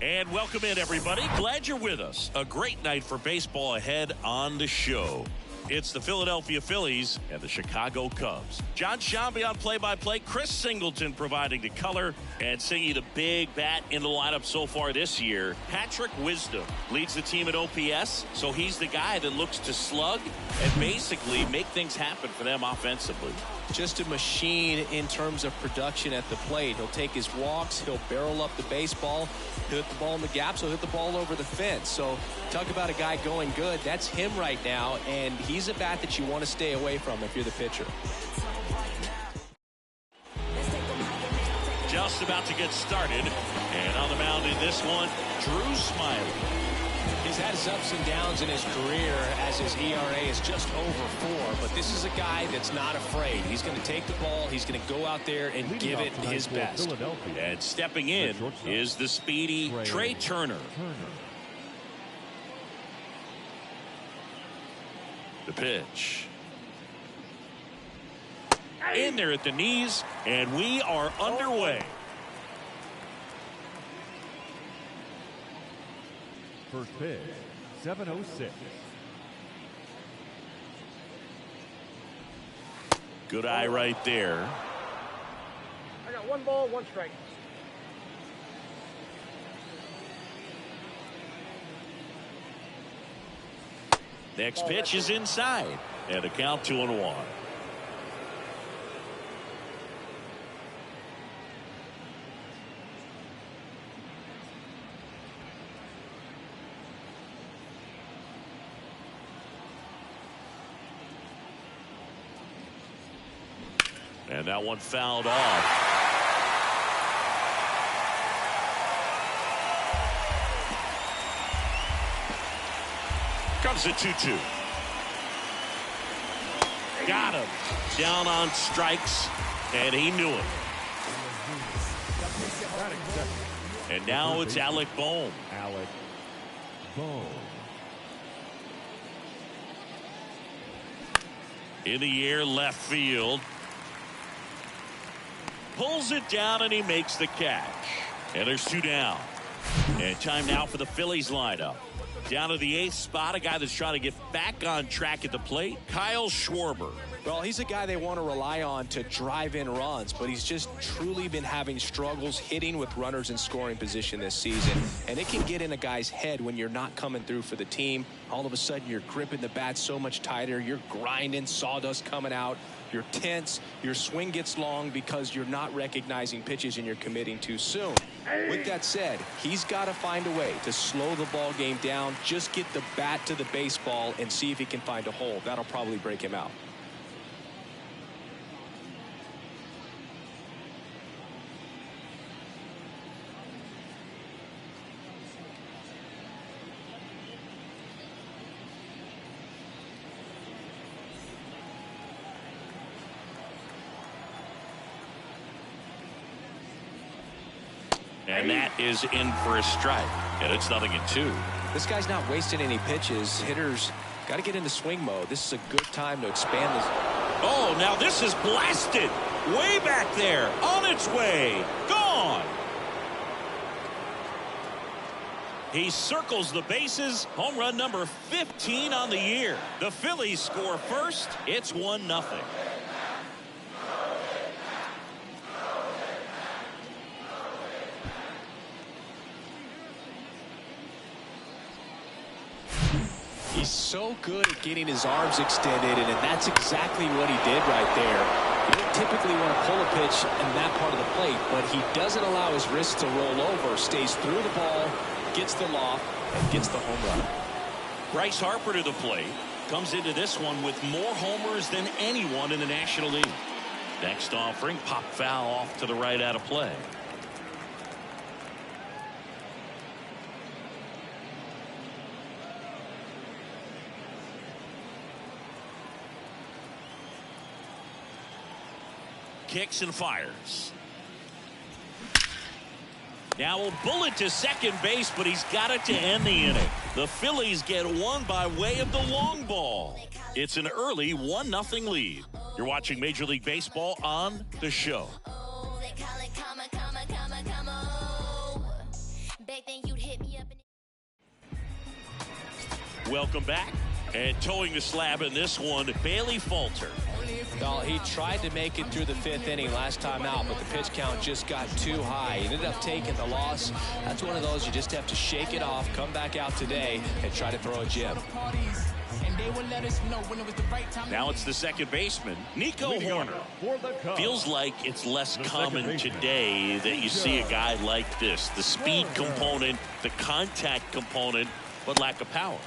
And welcome in, everybody. Glad you're with us. A great night for baseball ahead on the show. It's the Philadelphia Phillies and the Chicago Cubs. John Shambi on play-by-play. Chris Singleton providing the color and singing the big bat in the lineup so far this year. Patrick Wisdom leads the team at OPS, so he's the guy that looks to slug and basically make things happen for them offensively. Just a machine in terms of production at the plate. He'll take his walks, he'll barrel up the baseball, he'll hit the ball in the gaps, he'll hit the ball over the fence. So talk about a guy going good. That's him right now, and he's a bat that you want to stay away from if you're the pitcher. Just about to get started, and on the mound in this one, Drew Smiley. He's had his ups and downs in his career as his ERA is just over 4, but this is a guy that's not afraid. He's going to take the ball, he's going to go out there and give it his best. And stepping in is the speedy Trey Turner. The pitch. In there at the knees, and we are underway. First pitch, 7:06. Good eye right there. I got 1 ball, 1 strike. Next pitch is inside, and a count 2-1. And that one fouled off. Comes a 2-2. Got him. Down on strikes, and he knew it. And now it's Alec Bohm. In the air, left field. Pulls it down, and he makes the catch. And there's 2 down. And time now for the Phillies lineup. Down to the 8th spot, a guy that's trying to get back on track at the plate, Kyle Schwarber. Well, he's a guy they want to rely on to drive in runs, but he's just truly been having struggles hitting with runners in scoring position this season. And it can get in a guy's head when you're not coming through for the team. All of a sudden, you're gripping the bat so much tighter. You're grinding, sawdust coming out. You're tense. Your swing gets long because you're not recognizing pitches and you're committing too soon. With that said, he's got to find a way to slow the ball game down, just get the bat to the baseball and see if he can find a hole. That'll probably break him out. And that is in for a strike. And it's 0-2. This guy's not wasting any pitches. Hitters got to get into swing mode. This is a good time to expand this. Oh, now this is blasted. Way back there. On its way. Gone. He circles the bases. Home run number 15 on the year. The Phillies score first. It's 1-0. He's so good at getting his arms extended, and that's exactly what he did right there. You don't typically want to pull a pitch in that part of the plate, but he doesn't allow his wrist to roll over, stays through the ball, gets the loft, and gets the home run. Bryce Harper to the plate. Comes into this one with more homers than anyone in the National League. Next offering, pop foul off to the right out of play. Kicks and fires. Now a bullet to second base, but he's got it to end the inning. The Phillies get one by way of the long ball. It's an early 1-0 lead. You're watching Major League Baseball on the show. Welcome back. And towing the slab in this one, Bailey Falter. Well, he tried to make it through the 5th inning last time out, but the pitch count just got too high. He ended up taking the loss. That's one of those you just have to shake it off, come back out today, and try to throw a gem. Now it's the second baseman, Nico Horner. Feels like it's less common today that you see a guy like this. The speed component, the contact component, but lack of power.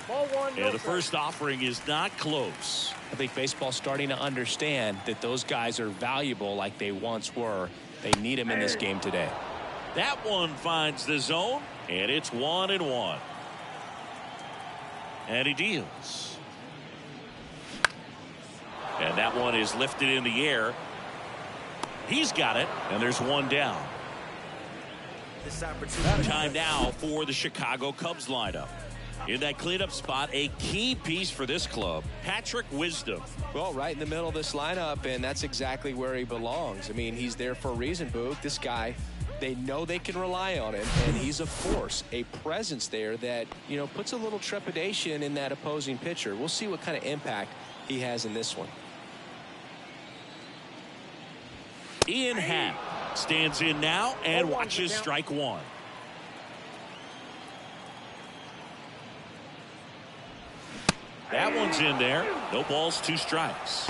And the first offering is not close. I think baseball's starting to understand that those guys are valuable like they once were. They need him in this game today. That one finds the zone, and it's 1-1. And he deals. And that one is lifted in the air. He's got it, and there's one down. Time now for the Chicago Cubs lineup. In that cleanup spot, a key piece for this club, Patrick Wisdom. Well, right in the middle of this lineup, and that's exactly where he belongs. I mean, he's there for a reason, Boog. This guy, they know they can rely on him, and he's a force, a presence there that, you know, puts a little trepidation in that opposing pitcher. We'll see what kind of impact he has in this one. Ian Happ stands in now and watches strike one. That one's in there. No balls, 2 strikes.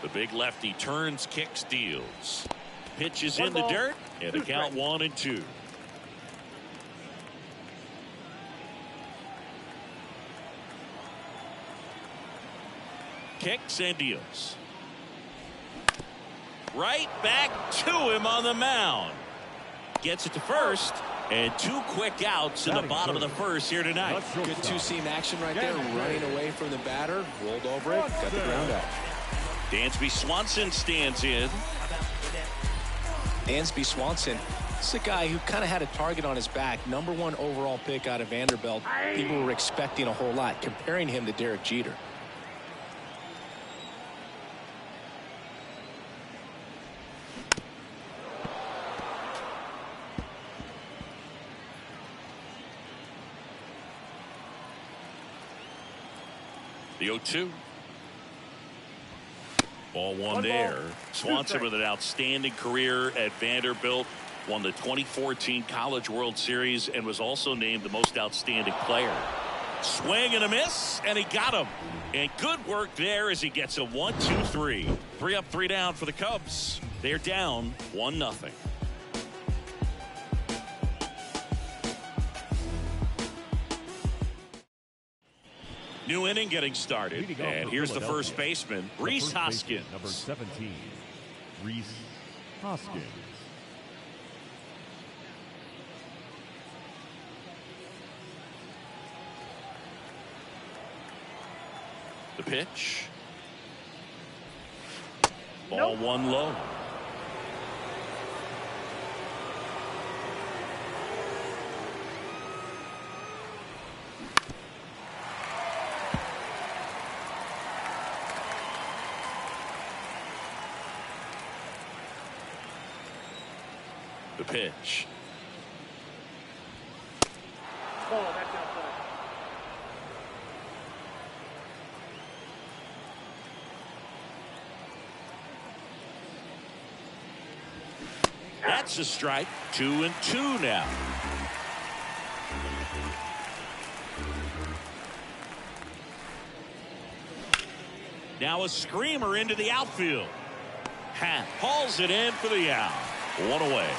The big lefty turns, kicks, deals. Pitch is in the dirt, and the count 1-2. Kicks and deals. Right back to him on the mound. Gets it to first, and 2 quick outs in the bottom of the first here tonight. Good 2-seam action right there, running away from the batter, rolled over it, got the ground out. Dansby Swanson stands in. Dansby Swanson, this is a guy who kind of had a target on his back. #1 overall pick out of Vanderbilt. People were expecting a whole lot, comparing him to Derek Jeter. The 0-2. Ball one there. Swanson with an outstanding career at Vanderbilt. Won the 2014 College World Series and was also named the most outstanding player. Swing and a miss, and he got him. And good work there as he gets a 1-2-3. 3 up, 3 down for the Cubs. They're down 1-0. New inning getting started, and here's the first baseman, Rhys Hoskins. Number 17, Rhys Hoskins. The pitch. Ball one low. The pitch. Ball, that's outside. That's a strike. 2-2 now. Now a screamer into the outfield. Happ hauls it in for the out. One away.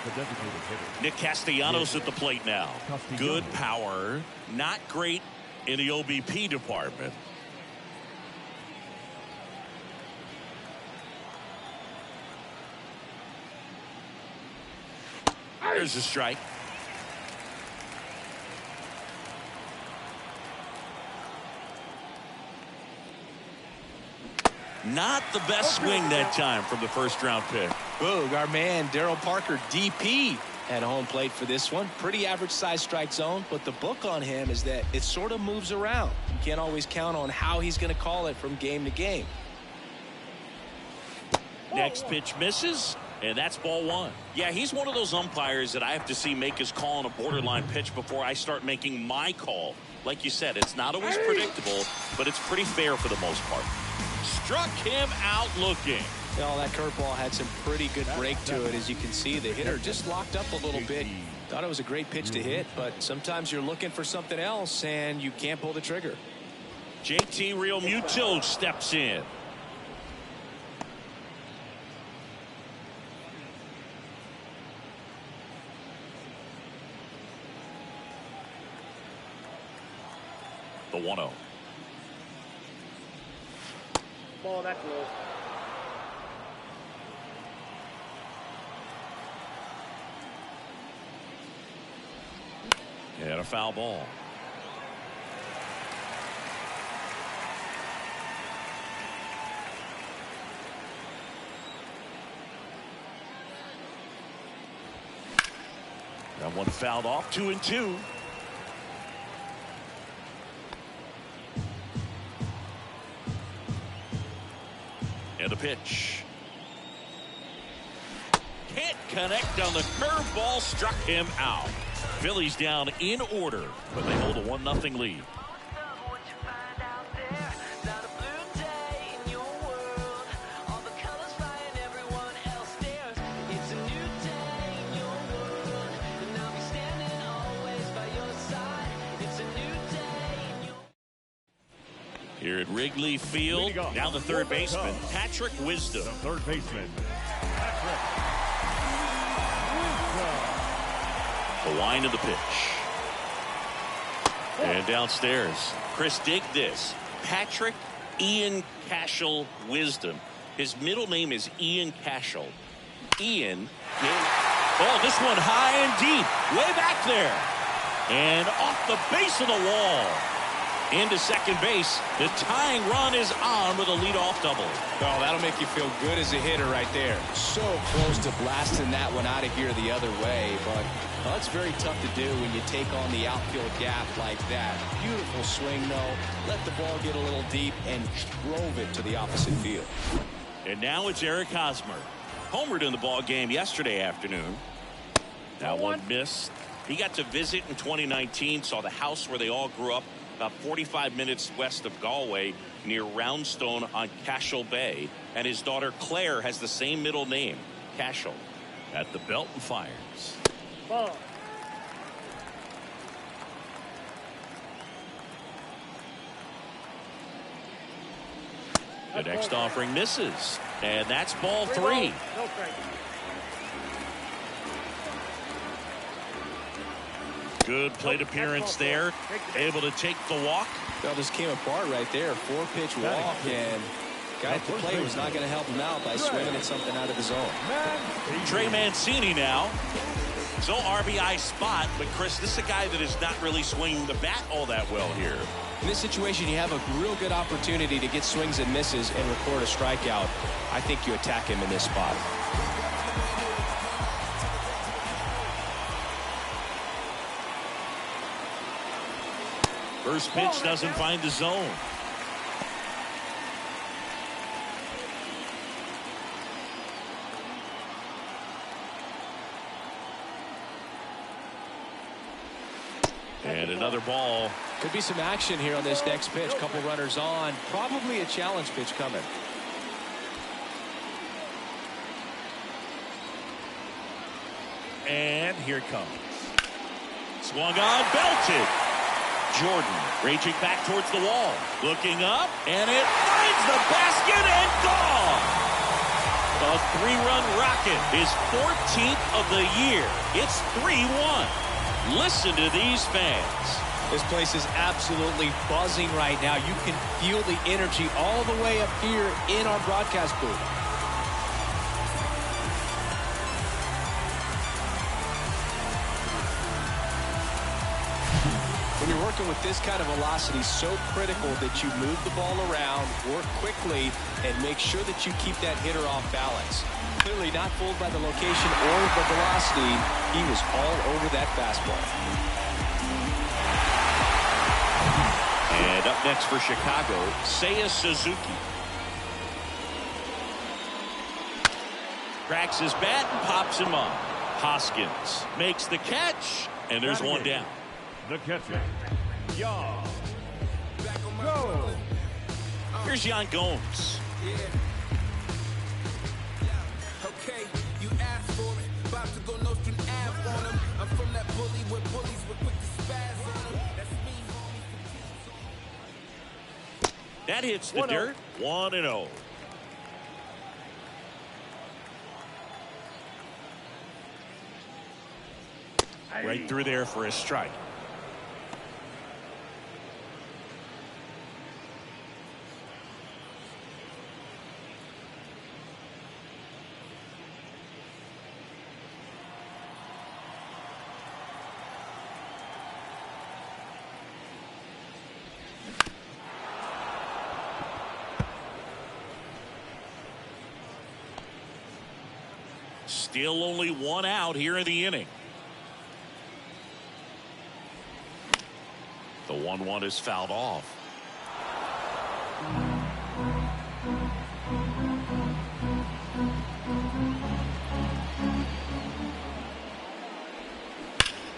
The designated hitter. Nick Castellanos at the plate now. Good power. Not great in the OBP department. There's a strike. Not the best swing that time from the first round pick. Boog, our man Darryl Parker, DP, at home plate for this one. Pretty average size strike zone, but the book on him is that it sort of moves around. You can't always count on how he's going to call it from game to game. Next pitch misses, and that's ball one. Yeah, he's one of those umpires that I have to see make his call on a borderline pitch before I start making my call. Like you said, it's not always predictable, but it's pretty fair for the most part. Struck him out looking. Well, that curveball had some pretty good break to it. As you can see, the hitter just locked up a little bit. Thought it was a great pitch to hit, but sometimes you're looking for something else, and you can't pull the trigger. JT Realmuto steps in. The 1-0. Ball, that's low. And a foul ball. That one fouled off. 2-2. And a pitch. Can't connect on the curveball. Struck him out. Phillies down in order, but they hold a 1-0 lead. Here at Wrigley Field, now the third baseman, Patrick Wisdom. The third baseman, The wind of the pitch. And downstairs. Chris, dig this. Patrick Ian Cashel Wisdom. His middle name is Ian Cashel. Ian. Oh, this one high and deep. Way back there. And off the base of the wall. Into second base. The tying run is on with a leadoff double. Oh, that'll make you feel good as a hitter right there. So close to blasting that one out of here the other way, but well, it's very tough to do when you take on the outfield gap like that. Beautiful swing, though. Let the ball get a little deep and drove it to the opposite field. And now it's Eric Hosmer. Homered in the ball game yesterday afternoon. That one missed. He got to visit in 2019, saw the house where they all grew up, about 45 minutes west of Galway, near Roundstone on Cashel Bay. And his daughter Claire has the same middle name, Cashel. At the belt and fires. Ball. The next offering misses. And that's ball 3. No strike. Good plate appearance there. Able to take the walk. Well, this came apart right there. 4-pitch walk, and guy at the plate was not going to help him out by swinging at something out of his zone. Trey Mancini now. So RBI spot, but Chris, this is a guy that is not really swinging the bat all that well here. In this situation, you have a real good opportunity to get swings and misses and record a strikeout. I think you attack him in this spot. First pitch doesn't find the zone. And another ball. Could be some action here on this next pitch. Couple runners on. Probably a challenge pitch coming. And here it comes. Swung on, belted. Jordan raging back towards the wall. Looking up, and it finds the basket and gone. A 3-run rocket, his 14th of the year. It's 3-1. Listen to these fans. This place is absolutely buzzing right now. You can feel the energy all the way up here in our broadcast booth. you're working with this kind of velocity, so critical that you move the ball around, work quickly, and make sure that you keep that hitter off balance. Clearly not fooled by the location or the velocity. He was all over that fastball. And up next for Chicago, Seiya Suzuki. Cracks his bat and pops him up. Hoskins makes the catch, and there's one down. The catcher, Yan Gomes. Here's Yan Gomes. Okay, you asked for it. About to go no string ab on him. I'm from that bully where bullies were quick to spaz on him. That's me, homie. That hits the dirt. 1-0. Right through there for a strike. Still only one out here in the inning. The 1-1 is fouled off.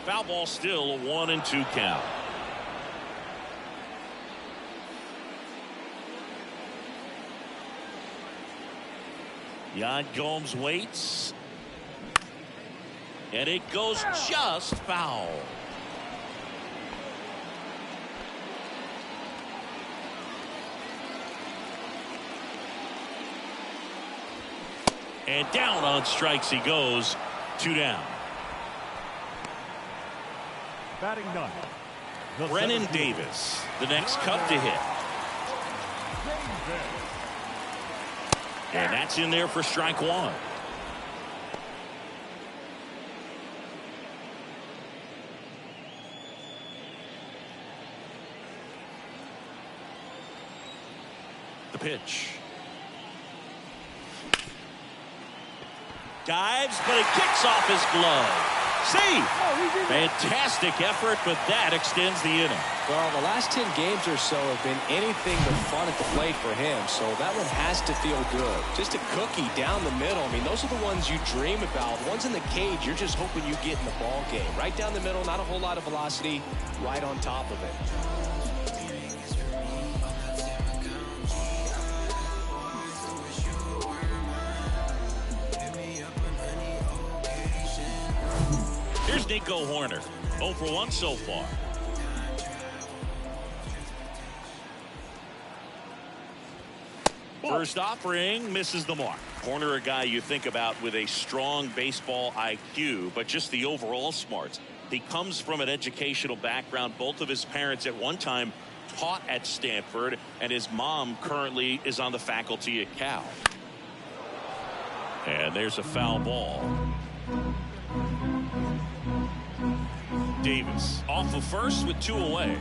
Foul ball, still a 1-2 count. Yan Gomes waits. And it goes just foul. And down on strikes he goes. 2 down. Batting ninth, the Brennan 17th. Davis, the next Cub to hit. And that's in there for strike 1. The pitch. Dives, but it kicks off his glove. See, fantastic effort, but that extends the inning. Well, the last 10 games or so have been anything but fun at the plate for him, so that one has to feel good. Just a cookie down the middle. I mean, those are the ones you dream about. The ones in the cage, you're just hoping you get in the ball game. Right down the middle, not a whole lot of velocity, right on top of it. Here's Nico Horner. 0 for 1 so far. First offering misses the mark. Horner, a guy you think about with a strong baseball IQ, but just the overall smarts. He comes from an educational background. Both of his parents at one time taught at Stanford, and his mom currently is on the faculty at Cal. And there's a foul ball. Davis off of first with 2 away.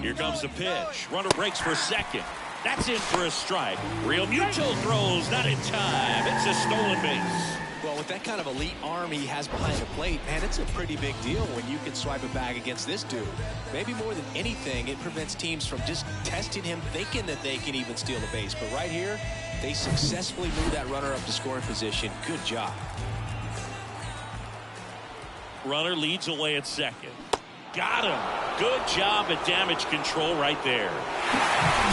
Here comes the pitch. Runner breaks for second. That's in for a strike. Real Muto throws not in time. It's a stolen base. Well, with that kind of elite arm he has behind the plate, man, it's a pretty big deal when you can swipe a bag against this dude. Maybe more than anything, it prevents teams from just testing him, thinking that they can even steal the base. But right here, they successfully move that runner up to scoring position. Good job. Runner leads away at second. Got him. Good job at damage control right there.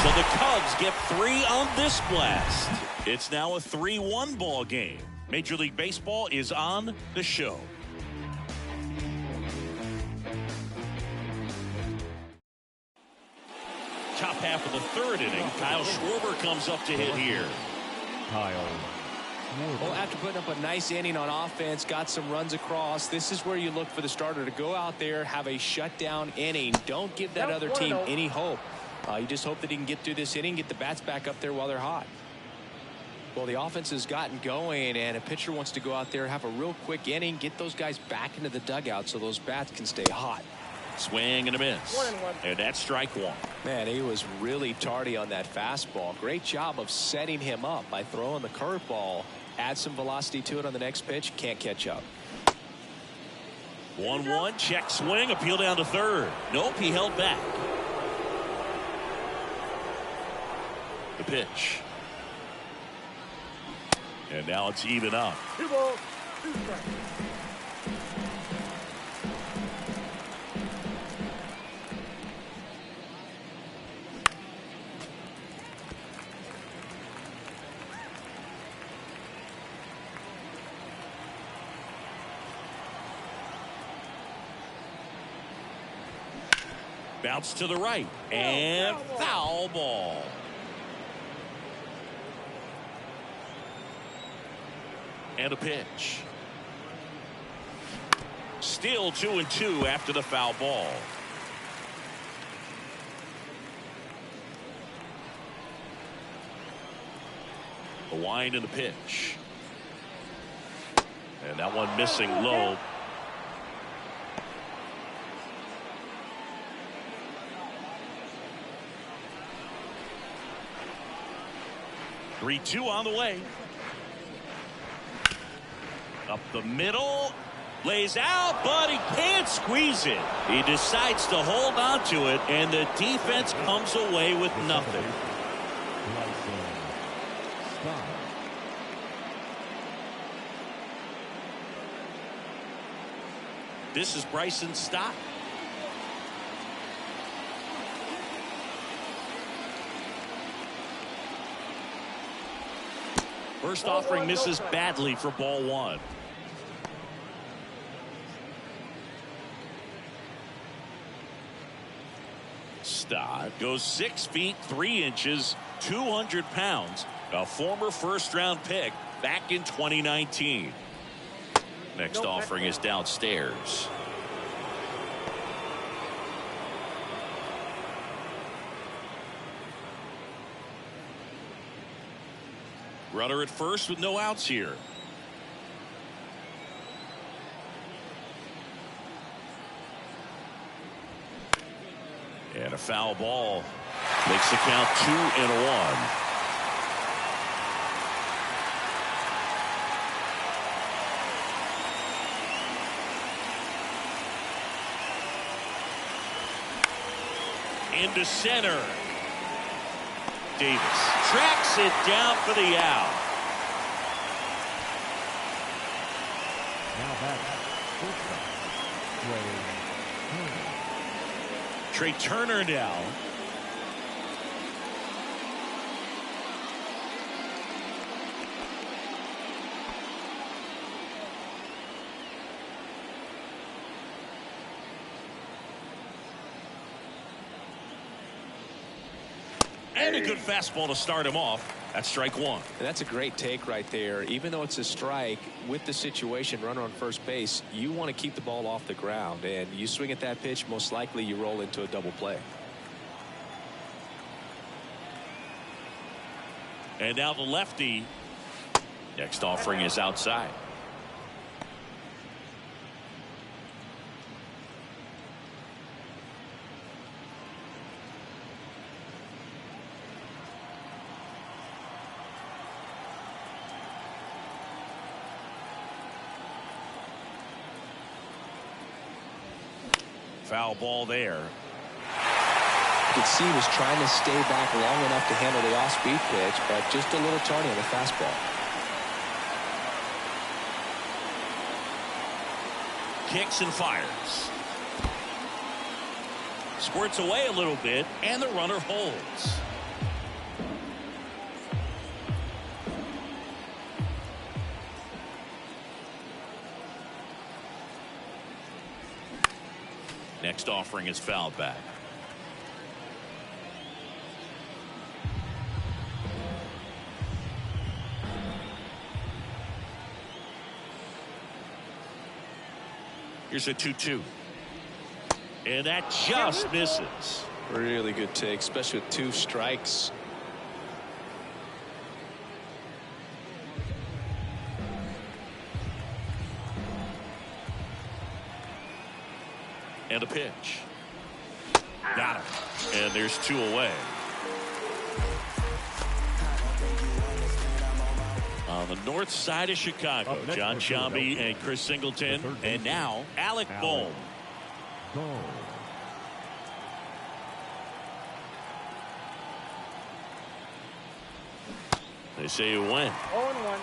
So the Cubs get 3 on this blast. It's now a 3-1 ball game. Major League Baseball is on the show. Top half of the 3rd inning. Kyle Schwarber comes up to hit here. Kyle. Well, after putting up a nice inning on offense, got some runs across, this is where you look for the starter to go out there, have a shutdown inning. Don't give that other team any hope. You just hope that he can get through this inning, get the bats back up there while they're hot. Well, the offense has gotten going, and a pitcher wants to go out there, have a real quick inning, get those guys back into the dugout so those bats can stay hot. Swing and a miss. 1-1. And that's strike one. Man, he was really tardy on that fastball. Great job of setting him up by throwing the curveball. Add some velocity to it on the next pitch. Can't catch up. 1-1. Check swing. Appeal down to third. Nope, he held back. The pitch. And now it's even up. 2 balls, 2 strikes. Bounce to the right. And foul ball. And a pitch. Still 2-2 after the foul ball. The wind and the pitch. And that one missing low. Three-two on the way. Up the middle. Lays out, but he can't squeeze it. He decides to hold on to it, and the defense comes away with nothing. This is Bryson Stott. First offering misses badly for ball one. Stott goes 6 feet 3 inches, 200 pounds, a former first-round pick back in 2019. Next offering is downstairs. Runner at first with no outs here. And a foul ball makes the count 2-1. Into center. Davis tracks it down for the out. Now back. Trey Turner now. And a good fastball to start him off. That's strike one. And that's a great take right there. Even though it's a strike, with the situation, runner on first base, you want to keep the ball off the ground. And you swing at that pitch, most likely you roll into a double play. And now the lefty. Next offering is outside. Foul ball there. You could see he was trying to stay back long enough to handle the off-speed pitch, but just a little tardy on the fastball. Kicks and fires. Squirts away a little bit, and the runner holds. Next offering is fouled back. Here's a 2-2. And that just misses. Really good take, especially with 2 strikes. And a pitch. Got him. And there's 2 away. On the north side of Chicago, John Sciambi and Chris Singleton. And now, Alec Bohm. They say you win. 0-1.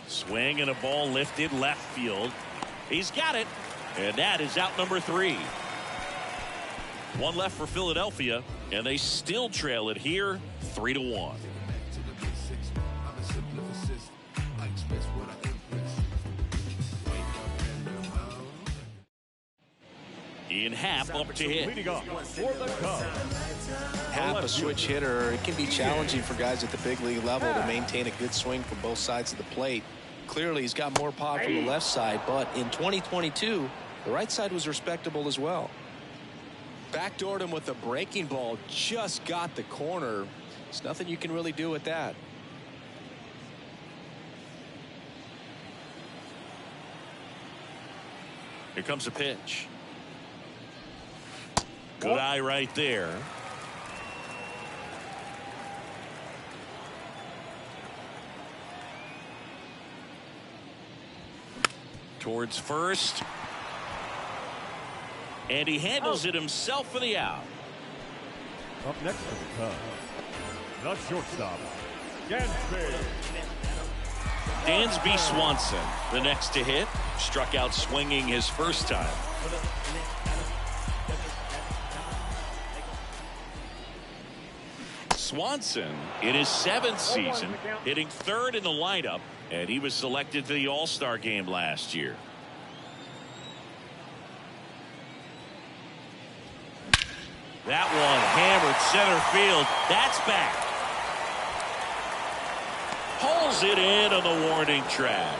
Swing and a ball lifted left field. He's got it. And that is out number 3. 1 left for Philadelphia, and they still trail it here 3-1. In Happ up to hit. Leading off for the Cubs. Happ, a switch hitter. It can be challenging for guys at the big league level to maintain a good swing from both sides of the plate. Clearly, he's got more pop from the left side, but in 2022, the right side was respectable as well. Backdoored him with a breaking ball, just got the corner. There's nothing you can really do with that. Here comes a pitch. Good eye right there. Towards first. And he handles it himself for the out. Up next for the Cubs, the shortstop, Dansby. Dansby Swanson, the next to hit. Struck out swinging his first time. Swanson in his 7th season, hitting 3rd in the lineup, and he was selected to the All-Star game last year. That one hammered center field. That's back. Pulls it in on the warning track.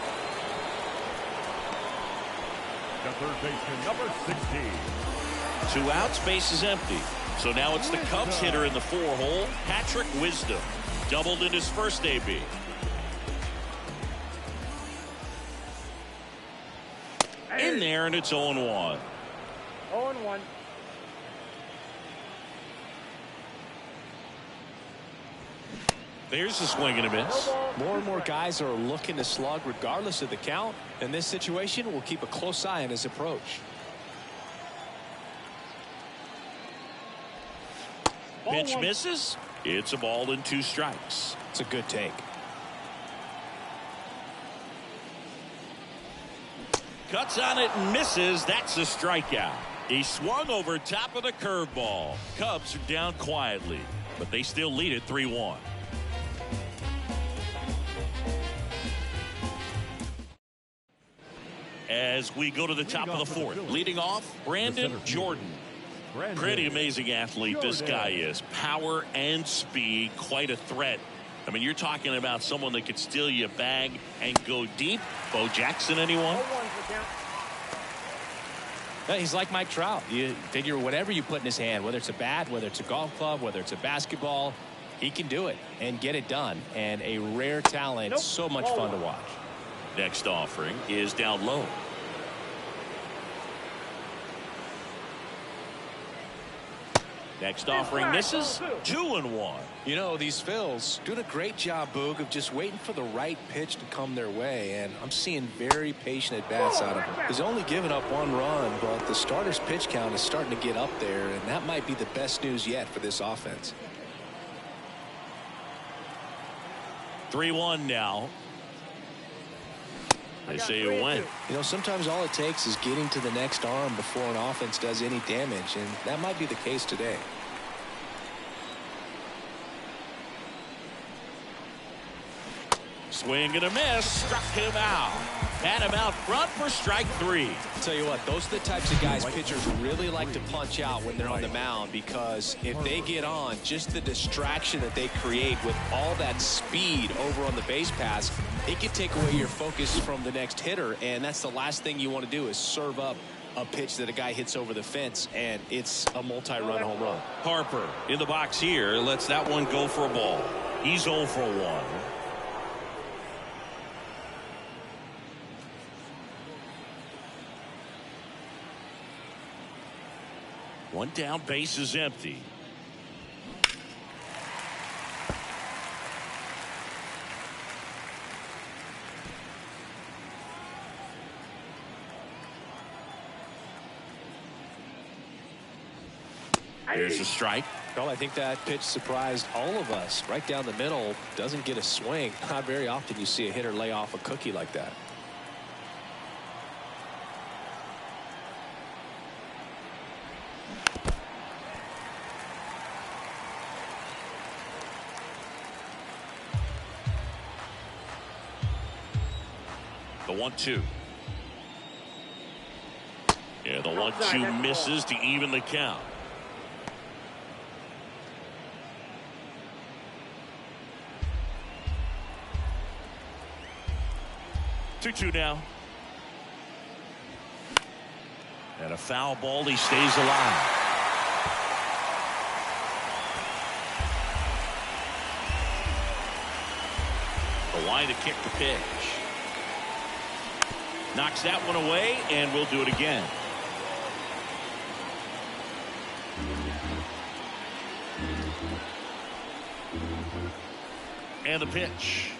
The third baseman, number 16. 2 outs, base is empty. So now it's the Cubs hitter in the 4-hole, Patrick Wisdom. Doubled in his first AB. In there, and it's 0-1. 0-1. There's the swing and a miss. More and more guys are looking to slug regardless of the count. In this situation, we'll keep a close eye on his approach. Pitch misses. It's a ball and 2 strikes. It's a good take. Cuts on it and misses. That's a strikeout. He swung over top of the curveball. Cubs are down quietly, but they still lead it 3-1. As we go to the top of the 4th, leading off, Brandon Jordan. Pretty amazing athlete this guy is. Power and speed, quite a threat. I mean, you're talking about someone that could steal you a bag and go deep. Bo Jackson, anyone? 0-1 for count. Yeah, he's like Mike Trout. You figure whatever you put in his hand, whether it's a bat, whether it's a golf club, whether it's a basketball, he can do it and get it done. And a rare talent, so much fun to watch. Next offering is down low. Next offering misses. 2-1. You know, these Phils doing a great job, Boog, of just waiting for the right pitch to come their way, and I'm seeing very patient at bats out of him. He's only given up 1 run, but the starter's pitch count is starting to get up there, and that might be the best news yet for this offense. 3-1 now. They say you win. You know, sometimes all it takes is getting to the next arm before an offense does any damage, and that might be the case today. Swing and a miss. Struck him out. Had him out front for strike 3. I'll tell you what, those are the types of guys pitchers really like to punch out when they're on the mound, because if they get on, just the distraction that they create with all that speed over on the base pass, it can take away your focus from the next hitter, and that's the last thing you want to do is serve up a pitch that a guy hits over the fence, and it's a multi-run home run. Harper in the box here lets that one go for a ball. He's 0 for 1. One down, base is empty. There's a strike. Well, I think that pitch surprised all of us. Right down the middle, doesn't get a swing. Not very often you see a hitter lay off a cookie like that. The 1-2. Yeah, the 1-2 misses to even the count. Two now. And a foul ball. He stays alive. The line to kick the pitch. Knocks that one away, and we'll do it again. And the pitch.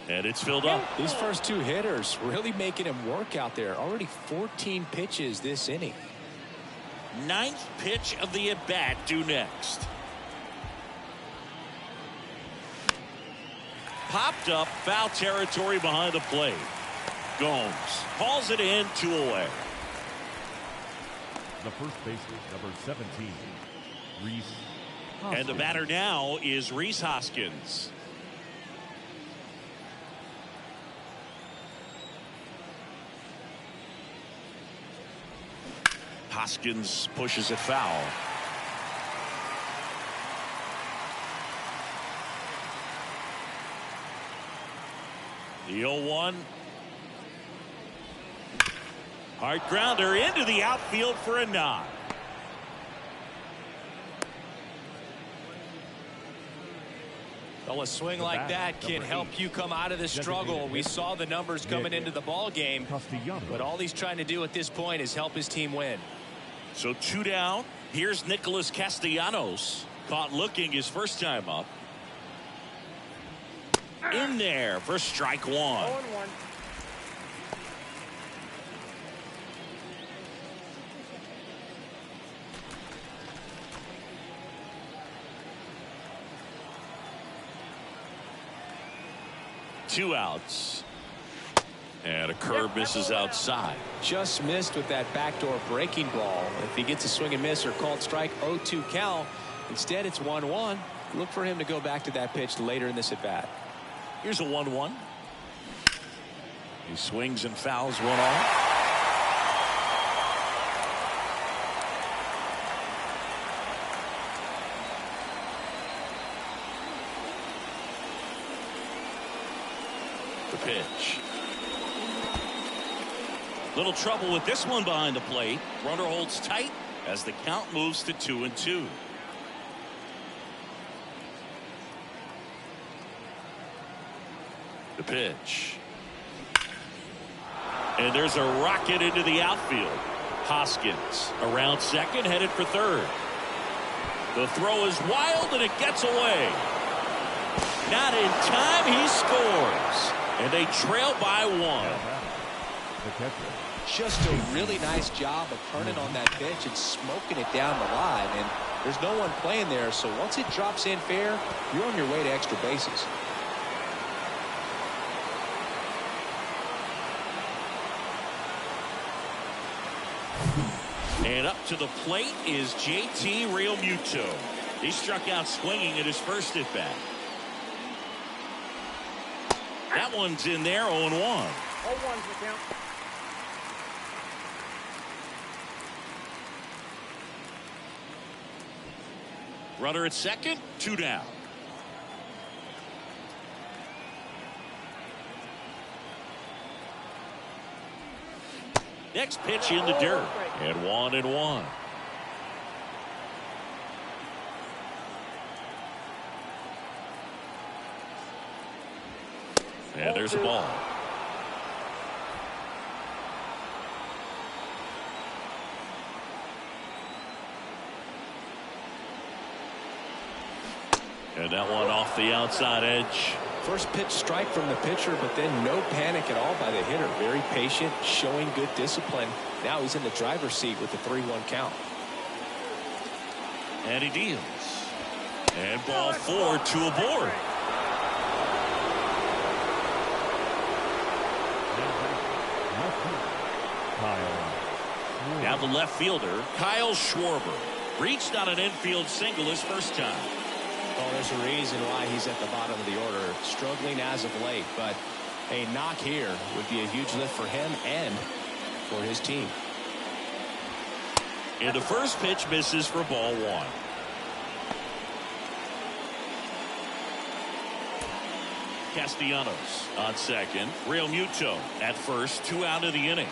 And it's filled up. These first two hitters really making him work out there. Already 14 pitches this inning. 9th pitch of the at-bat due next. Popped up, foul territory behind the plate. Gomes hauls it in, 2 away. The first baseman, number 17, Rhys Hoskins. And the batter now is Rhys Hoskins. Hoskins pushes it foul. The 0-1. Hard grounder into the outfield for a knock. Well, a swing like that can help you come out of the struggle. We saw the numbers coming into the ball game, but all he's trying to do at this point is help his team win. So 2 down. Here's Nicholas Castellanos. Caught looking his first time up. In there for strike 1. 0-1. Two outs. And a curve misses outside. Just missed with that backdoor breaking ball. If he gets a swing and miss or called strike, 0-2 count. Instead, it's 1-1. Look for him to go back to that pitch later in this at bat. Here's a 1-1. He swings and fouls one off. The pitch. Little trouble with this one behind the plate. Runner holds tight as the count moves to 2-2. The pitch. And there's a rocket into the outfield. Hoskins around second, headed for third. The throw is wild and it gets away. Not in time, he scores. And they trail by 1. Just a really nice job of turning on that pitch and smoking it down the line. And there's no one playing there, so once it drops in fair, you're on your way to extra bases. And up to the plate is JT Realmuto. He struck out swinging at his first at bat. That one's in there, 0-1. 0-1's the count. Runner at second, 2 down. Next pitch in the dirt. And 1-1. And there's a ball. And that one off the outside edge. First pitch strike from the pitcher, but then no panic at all by the hitter. Very patient, showing good discipline. Now he's in the driver's seat with the 3-1 count. And he deals. And ball 4, 2 aboard. Now the left fielder, Kyle Schwarber, reached on an infield single his first time. Well, there's a reason why he's at the bottom of the order, struggling as of late, but a knock here would be a huge lift for him and for his team. And the first pitch misses for ball 1. Castellanos on second. Real Muto at first. 2 out of the inning.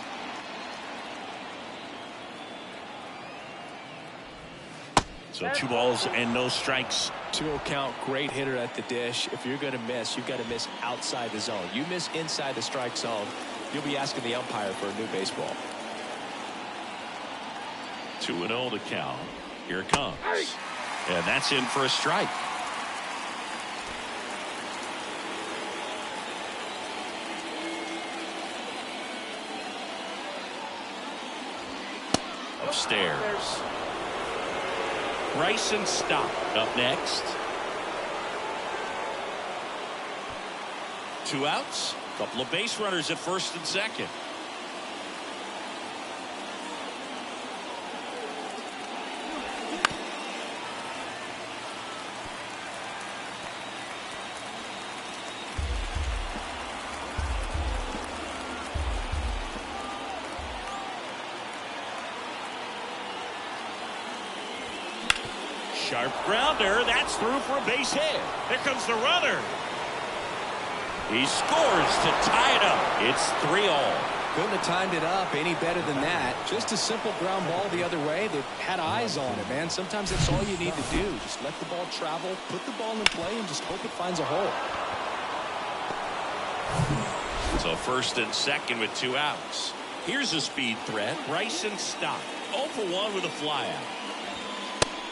So 2 balls and no strikes. 2-0 count, great hitter at the dish. If you're going to miss, you've got to miss outside the zone. You miss inside the strike zone, you'll be asking the umpire for a new baseball. 2-0 to count. Here it comes. And that's in for a strike. Upstairs. Bryson Stott up next. 2 outs. Couple of base runners at first and second. Sharp grounder. That's through for a base hit. Here comes the runner. He scores to tie it up. It's 3-all. Couldn't have timed it up any better than that. Just a simple ground ball the other way. They've had eyes on it, man. Sometimes that's all you need to do. Just let the ball travel, put the ball in play, and just hope it finds a hole. So first and second with 2 outs. Here's a speed threat. Bryson Stott. 0 for 1 with a flyout.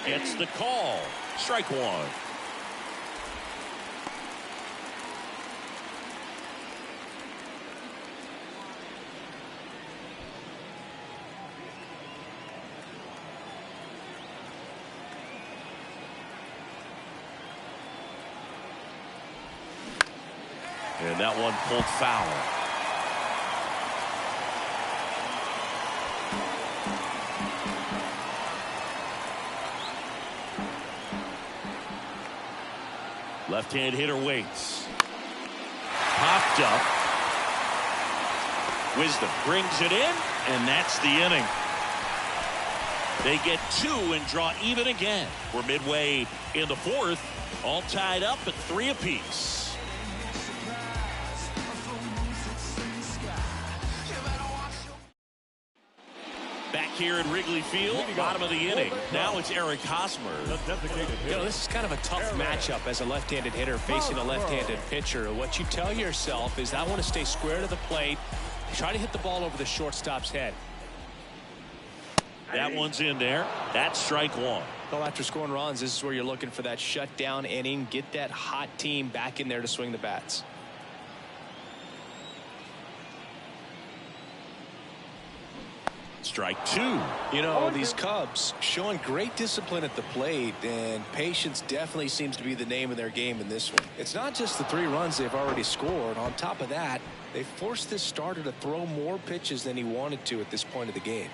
Gets the call. Strike 1. And that one pulled foul. Left-hand hitter waits. Popped up. Wisdom brings it in, and that's the inning. They get 2 and draw even again. We're midway in the 4th, all tied up at 3 apiece. Back here at Wrigley Field, bottom of the inning. Now it's Eric Hosmer. You know, this is kind of a tough matchup as a left-handed hitter facing a left-handed pitcher. What you tell yourself is, I want to stay square to the plate, try to hit the ball over the shortstop's head. That one's in there. That's strike 1. Well, after scoring runs, this is where you're looking for that shutdown inning. Get that hot team back in there to swing the bats. Strike 2. You know, these Cubs showing great discipline at the plate, and patience definitely seems to be the name of their game in this one. It's not just the 3 runs they've already scored. On top of that, they forced this starter to throw more pitches than he wanted to at this point of the game.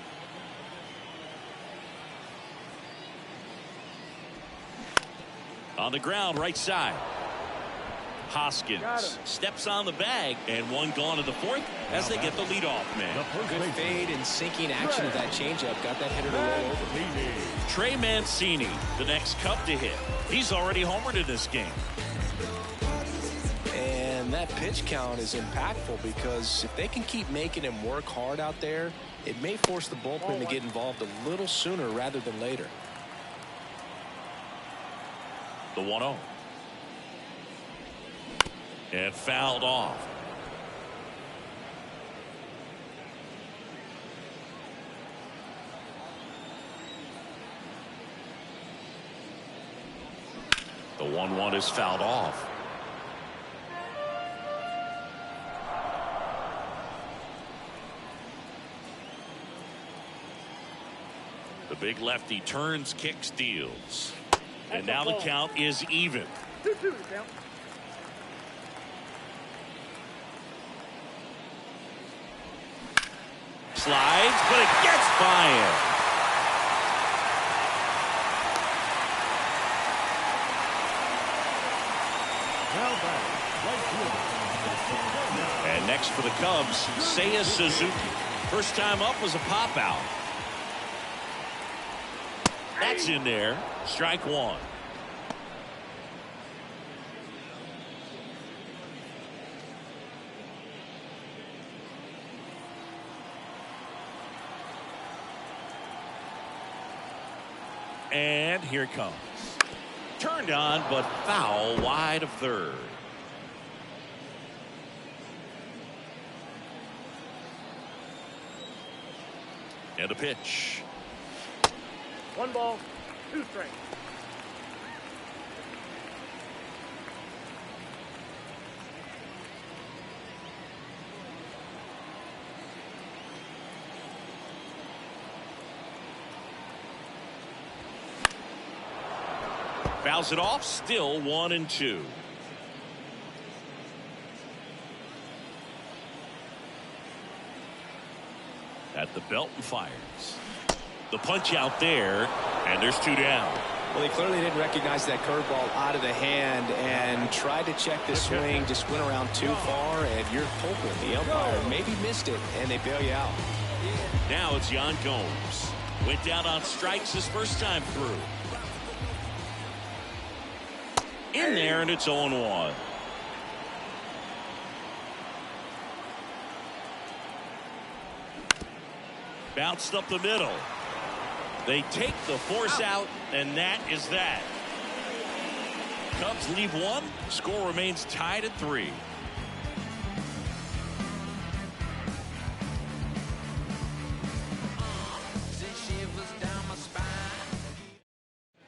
On the ground, right side. Hoskins steps on the bag, and 1 gone in the 4th as they get the leadoff man. Good fade and sinking action of that changeup got that hitter to roll over. Trey Mancini, the next Cub to hit. He's already homered in this game. And that pitch count is impactful because if they can keep making him work hard out there, it may force the bullpen to get involved a little sooner rather than later. The 1-0. And fouled off. The 1-1 is fouled off. The big lefty turns, kicks, deals. And now the count is even. 2-2 the count. Slides, but it gets by him. And next for the Cubs, Seiya Suzuki. First time up was a pop out. That's in there. Strike one. And here it comes. Turned on, but foul wide of third. And a pitch. 1 ball, 2 strikes. Fouls it off, still 1-2. At the belt and fires. The punch out there, and there's 2 down. Well, he clearly didn't recognize that curveball out of the hand and tried to check the swing, just went around too far, and you're hoping the umpire maybe missed it, and they bail you out. Now it's Yan Gomes. Went down on strikes his first time through. In there, and it's 0-1. Bounced up the middle. They take the force out, and that is that. Cubs leave 1. Score remains tied at 3.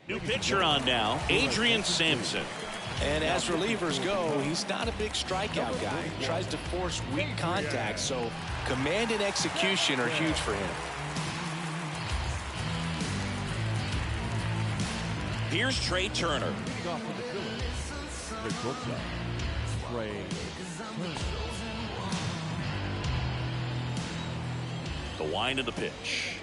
New pitcher on now, Adrian Sampson. And as relievers go, he's not a big strikeout guy. He tries to force weak contact, so command and execution are huge for him. Here's Trey Turner. The wind of the pitch.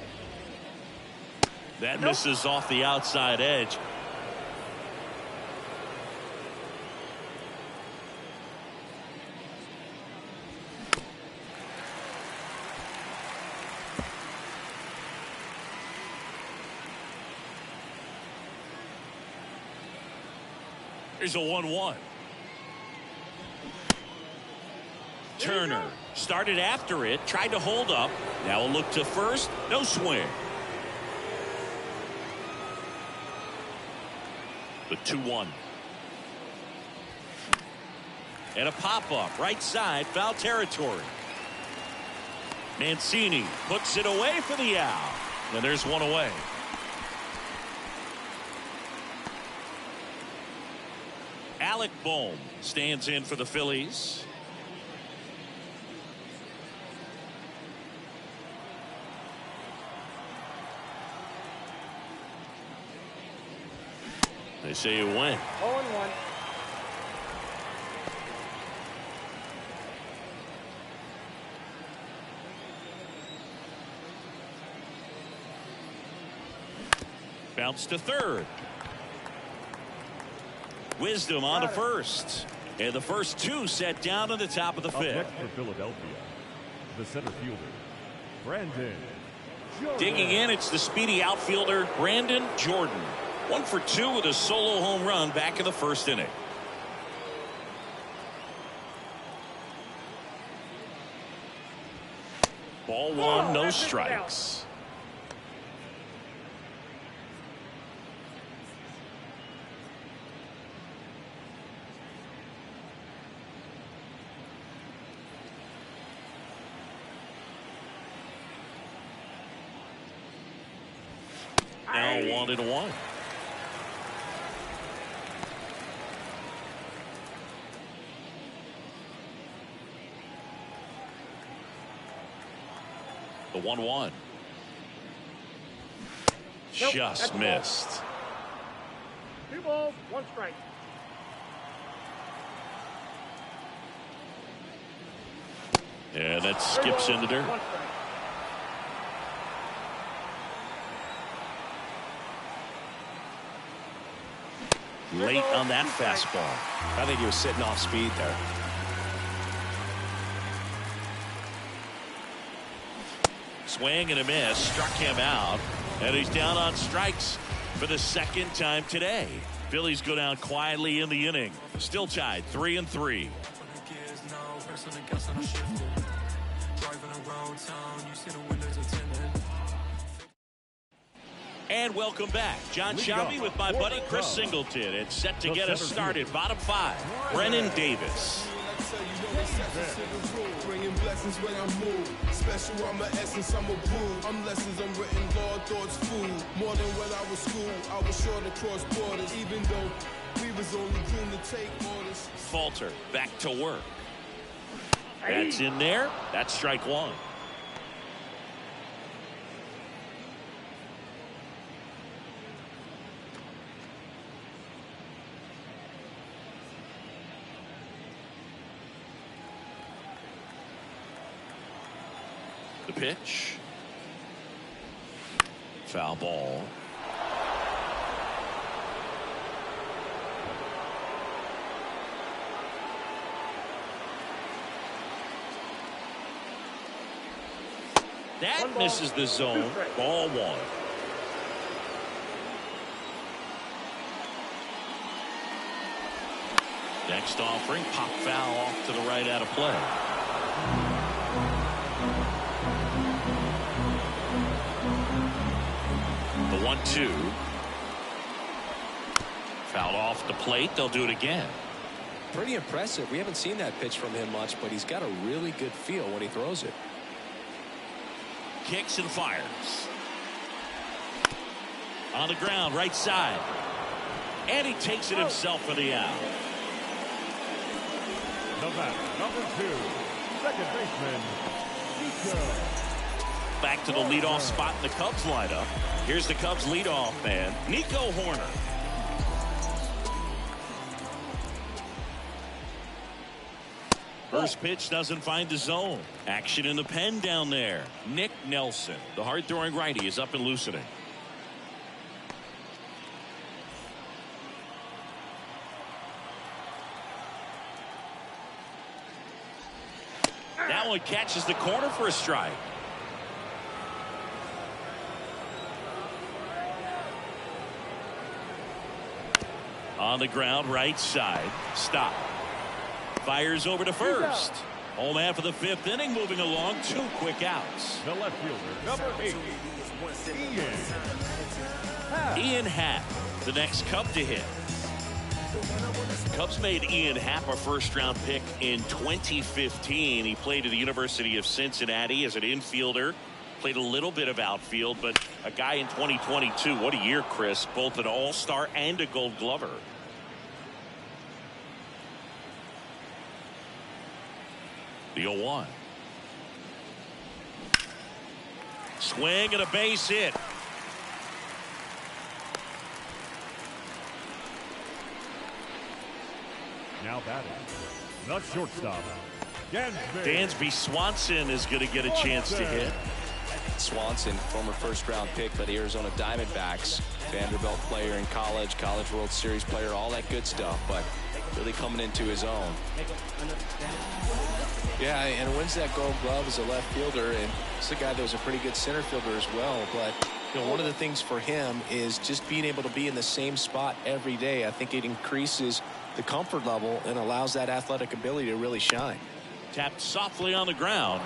That misses off the outside edge. Here's a 1-1. Turner started after it, tried to hold up. Now a look to first, no swing. The 2-1. And a pop-up, right side, foul territory. Mancini puts it away for the out. And there's one away. Alec Bohm stands in for the Phillies. They say you win. 0-1. Bounce to third. Wisdom on to first. And the first 2 set down to the top of the 5th. Next for Philadelphia, the center fielder, Brandon Jordan. Digging in, it's the speedy outfielder, Brandon Jordan. 1 for 2 with a solo home run back in the first inning. Ball one, no strikes. Now 1-1. The 1-1. Nope, Just missed. 2 balls, 1 strike. Yeah, that skips into dirt. 1 strike. Late on that fastball. I think he was sitting off speed there. Swing and a miss, struck him out, and he's down on strikes for the second time today. Phillies go down quietly in the inning. Still tied 3-3. And welcome back. John Shelby with my buddy Chris Singleton. It's set to get us started. Bottom 5, Brennan Davis. Bringing blessings when I move. Special, I'm an essence, I'm a brew. I'm lessons, I'm written law, thoughts, food. More than when I was school, I was sure to cross borders. Even though we was only groomed to take orders. Falter back to work. That's in there. That's strike 1. The pitch. Foul ball. That misses the zone. Ball 1. Next offering, pop foul off to the right out of play. The 1-2. Fouled off the plate. They'll do it again. Pretty impressive. We haven't seen that pitch from him much, but he's got a really good feel when he throws it. Kicks and fires. On the ground, right side. And he takes it himself for the out. The batter, number 2, second baseman, Nico. Back to the leadoff spot in the Cubs lineup. Here's the Cubs leadoff man, Nico Horner. First pitch doesn't find the zone. Action in the pen down there. Nick Nelson, the hard-throwing righty, is up and loosening. That one catches the corner for a strike. On the ground, right side. Stop. Fires over to first. Home half of the 5th inning, moving along. 2 quick outs. The left fielder, number 8, Ian Happ, the next Cub to hit. Cubs made Ian Happ a first-round pick in 2015. He played at the University of Cincinnati as an infielder. Played a little bit of outfield, but a guy in 2022. What a year, Chris. Both an all-star and a gold glover. The 0-1. Swing and a base hit. now batting, the shortstop, Dansby Swanson is going to get a chance to hit. Swanson, former first-round pick by the Arizona Diamondbacks, Vanderbilt player in college, College World Series player, all that good stuff, but really coming into his own. Yeah, and wins that Gold Glove as a left fielder, and it's a guy that was a pretty good center fielder as well. But you know, one of the things for him is just being able to be in the same spot every day. I think it increases the comfort level and allows that athletic ability to really shine. Tapped softly on the ground.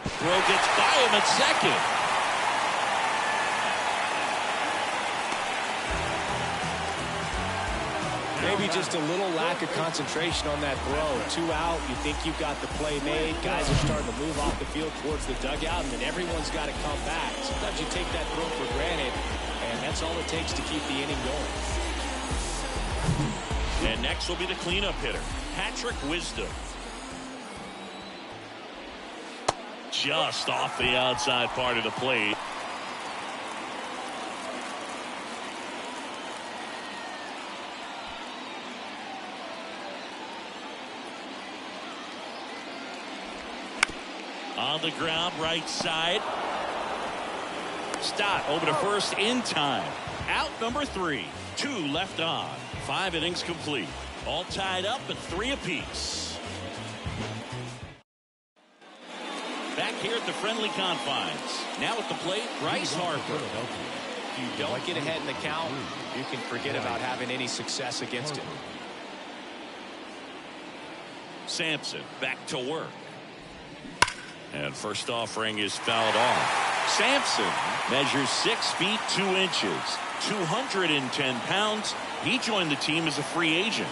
Throw gets by him at second. Maybe just a little lack of concentration on that throw. 2 out. You think you've got the play made. Guys are starting to move off the field towards the dugout, and then everyone's got to come back. Sometimes you take that throw for granted, and that's all it takes to keep the inning going. And next will be the cleanup hitter, Patrick Wisdom. Just off the outside part of the plate. On the ground, right side. Stott over to first in time. Out number 3. 2 left on. 5 innings complete. All tied up at 3 apiece. Back here at the friendly confines. Now at the plate, Bryce Harper. If you don't get ahead in the count, you can forget about having any success against him. Sampson back to work. And first offering is fouled off. Sampson measures 6 feet 2 inches, 210 pounds. He joined the team as a free agent.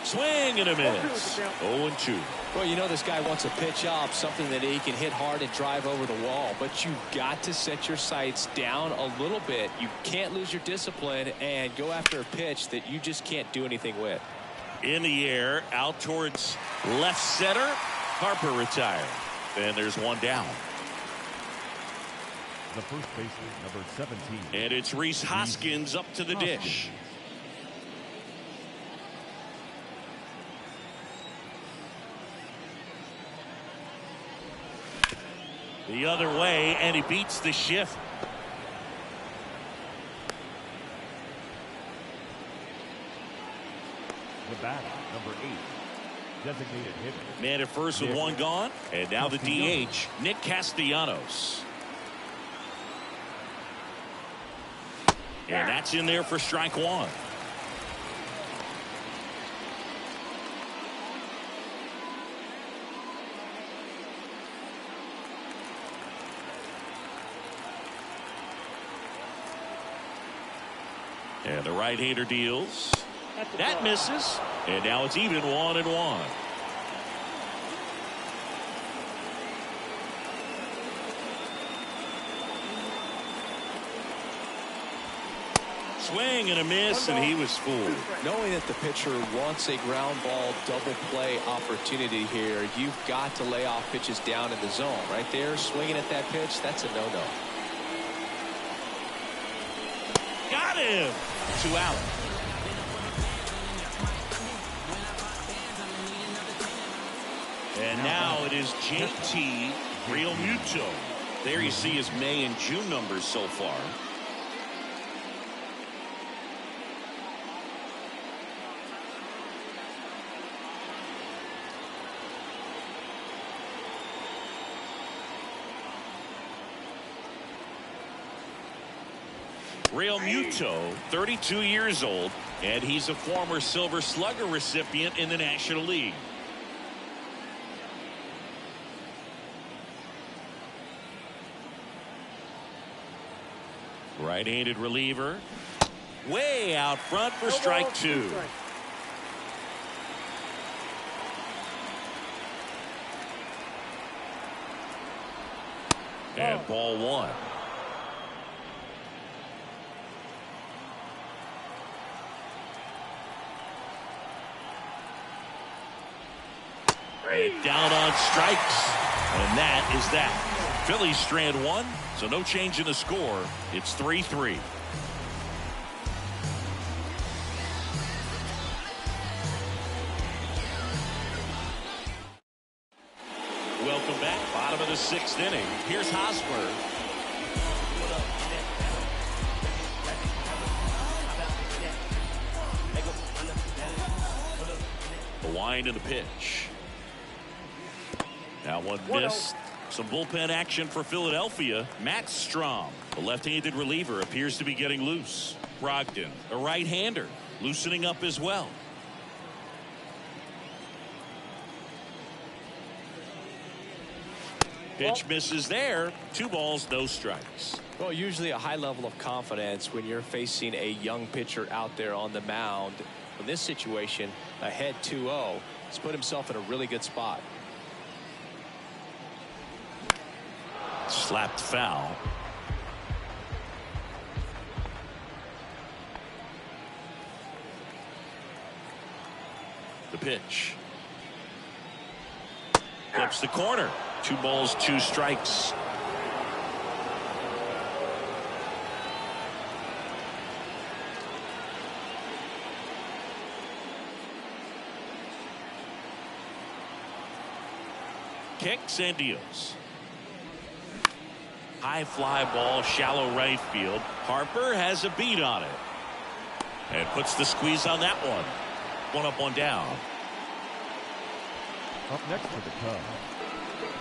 Swing and a miss. 0-2. Well, you know this guy wants a pitch up, something that he can hit hard and drive over the wall. But you've got to set your sights down a little bit. You can't lose your discipline and go after a pitch that you just can't do anything with. In the air, out towards left center. Harper retired. And there's one down. The first baseman, number 17. And it's Rhys Hoskins up to the dish. The other way, and he beats the shift. The batter, number 8. Designated hitter. Man at first with 1 gone. And now the DH, Nick Castellanos. And that's in there for strike 1. And the right-hander deals. That misses. And now it's even 1-1. Swing and a miss, and he was fooled. Knowing that the pitcher wants a ground ball double play opportunity here, you've got to lay off pitches down in the zone. Right there, swinging at that pitch, that's a no-no. Got him. 2 out. And now it is JT Realmuto. There you see his May and June numbers so far. Realmuto, 32 years old, and he's a former Silver Slugger recipient in the National League. Right-handed reliever. Way out front for strike 2. And ball 1. And down on strikes. And that is that. Phillies strand 1, so no change in the score. It's 3-3. Welcome back. Bottom of the 6th inning. Here's Hosmer. The wind of the pitch. Now one missed. Some bullpen action for Philadelphia. Matt Strom, the left-handed reliever, appears to be getting loose. Brogdon, a right-hander, loosening up as well. Pitch misses there. 2 balls, no strikes. Well, usually a high level of confidence when you're facing a young pitcher out there on the mound. In this situation, ahead 2-0, he's put himself in a really good spot. Slapped foul. The pitch. Flips the corner. 2 balls, 2 strikes. Kicks and deals. High fly ball, shallow right field. Harper has a beat on it. And puts the squeeze on that one. 1 up, 1 down. Up next for the Cubs,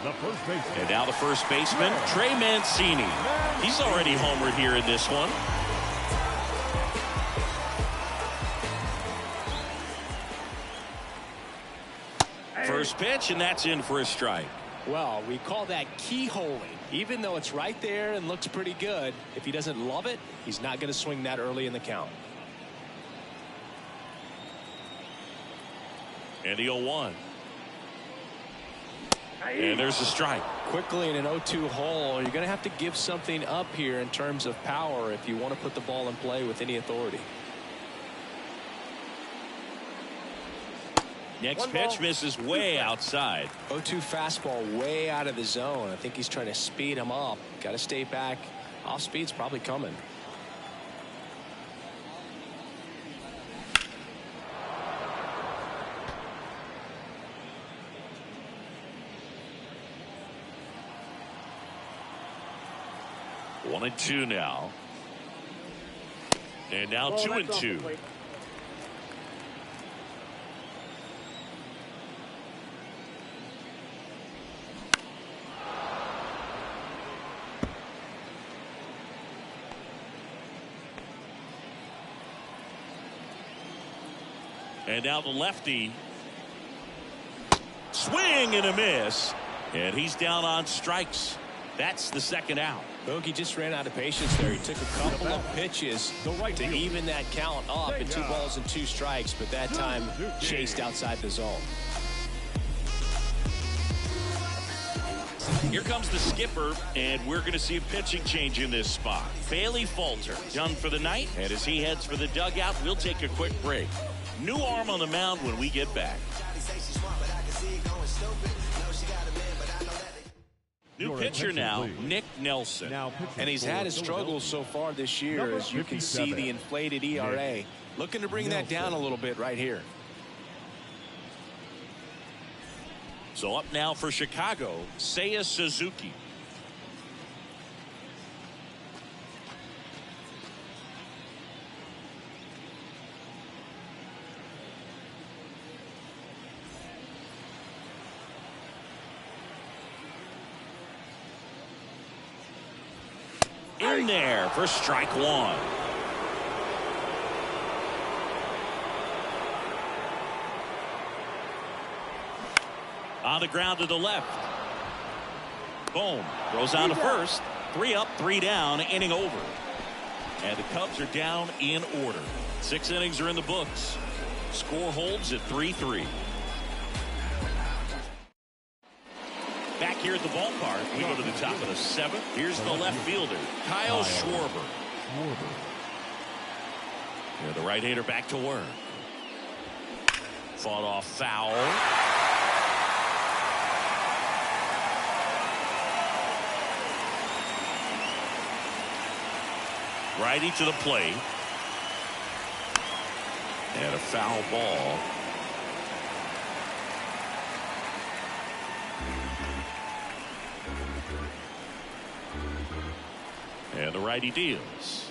the first baseman. And now the first baseman, Trey Mancini. He's already homered here in this one. First pitch, and that's in for a strike. Well, we call that keyholing. Even though it's right there and looks pretty good, if he doesn't love it, he's not going to swing that early in the count. And the 0-1. And there's a strike. Quickly in an 0-2 hole, you're going to have to give something up here in terms of power if you want to put the ball in play with any authority. Next pitch misses way outside. 0-2 fastball way out of the zone. I think he's trying to speed him up. Got to stay back. Off speed's probably coming. One and 2 now. And now 2 and 2. And now the lefty. Swing and a miss. And he's down on strikes. That's the second out. Bogey just ran out of patience there. He took a couple of pitches to even that count up at 2 balls and 2 strikes, but that time chased outside the zone. Here comes the skipper, and we're going to see a pitching change in this spot. Bailey Falter done for the night, and as he heads for the dugout, we'll take a quick break. New arm on the mound when we get back. New pitcher now, Nick Nelson. And he's had his struggles so far this year, as you can see the inflated ERA. Looking to bring that down a little bit right here. So up now for Chicago, Seiya Suzuki. In there for strike 1. On the ground to the left. Boom. Goes on to first. 3 up, 3 down, inning over. And the Cubs are down in order. 6 innings are in the books. Score holds at 3-3. Back here at the ballpark, we go to the top of the 7th. Here's the left fielder, Kyle Schwarber. Yeah, the right-hander back to work. Fought off foul. Righty to the plate. And a foul ball. And the righty deals.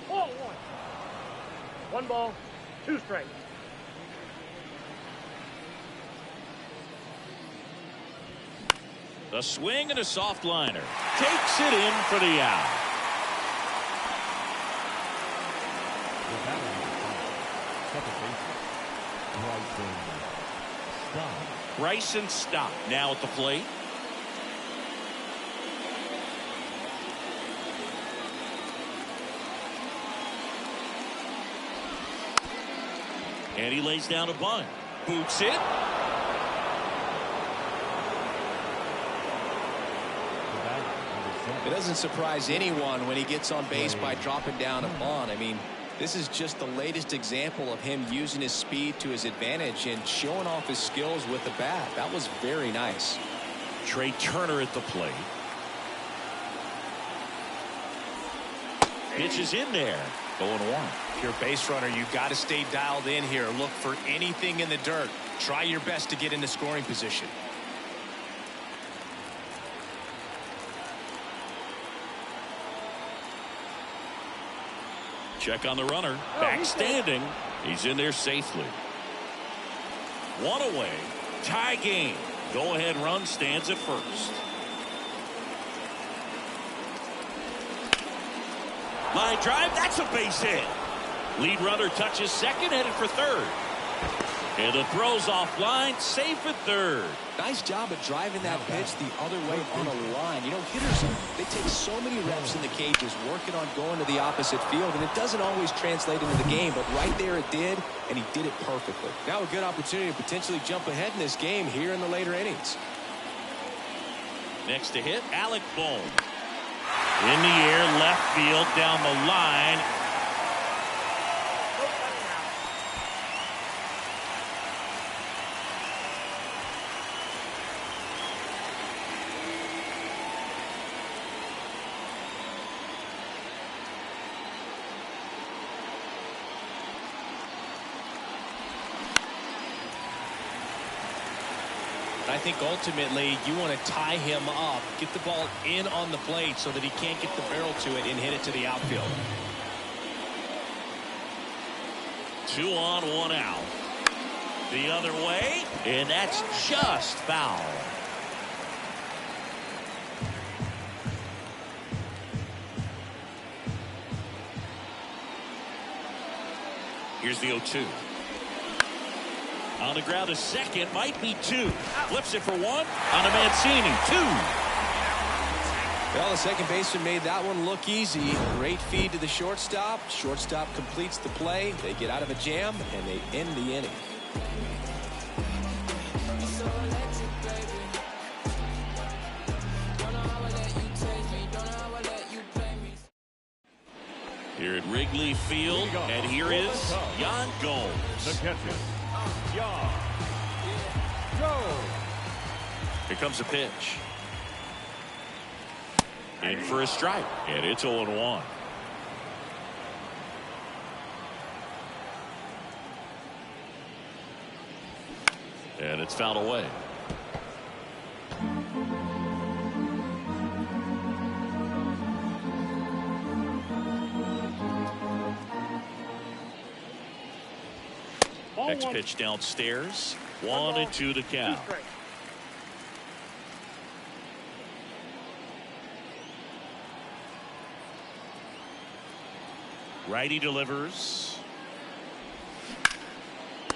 0-1. 1 ball, 2 strikes. A swing and a soft liner. Takes it in for the out. Bryson Stott now at the plate. And he lays down a bunt. Boots it. It doesn't surprise anyone when he gets on base by dropping down a bunt. I mean, this is just the latest example of him using his speed to his advantage and showing off his skills with the bat. That was very nice. Trey Turner at the plate. Pitch is in there. 0-1. If you're a base runner, you've got to stay dialed in here. Look for anything in the dirt. Try your best to get into scoring position. Check on the runner. Back standing. He's in there safely. One away. Tie game. Go-ahead run stands at first. Line drive. That's a base hit. Lead runner touches second, headed for third. And the throw's offline, safe at third. Nice job of driving that pitch the other way on a line. You know, hitters, they take so many reps in the cages working on going to the opposite field, and it doesn't always translate into the game, but right there it did, and he did it perfectly. Now a good opportunity to potentially jump ahead in this game here in the later innings. Next to hit, Alec Bohm. In the air, left field, down the line. I think ultimately you want to tie him up, get the ball in on the plate so that he can't get the barrel to it and hit it to the outfield. 2 on, 1 out. The other way, and that's just foul. Here's the 0-2. On the ground to second, might be 2. Flips it for 1 on a Mancini. 2. Well, the second baseman made that one look easy. Great feed to the shortstop. Shortstop completes the play. They get out of a jam, and they end the inning. Here at Wrigley Field, and here is Yan Gomes. The catcher, Yan Gomes. Here comes a pitch. In for a strike, and it's 0-1. And it's fouled away. Next pitch downstairs. 1-2 to count. Righty delivers.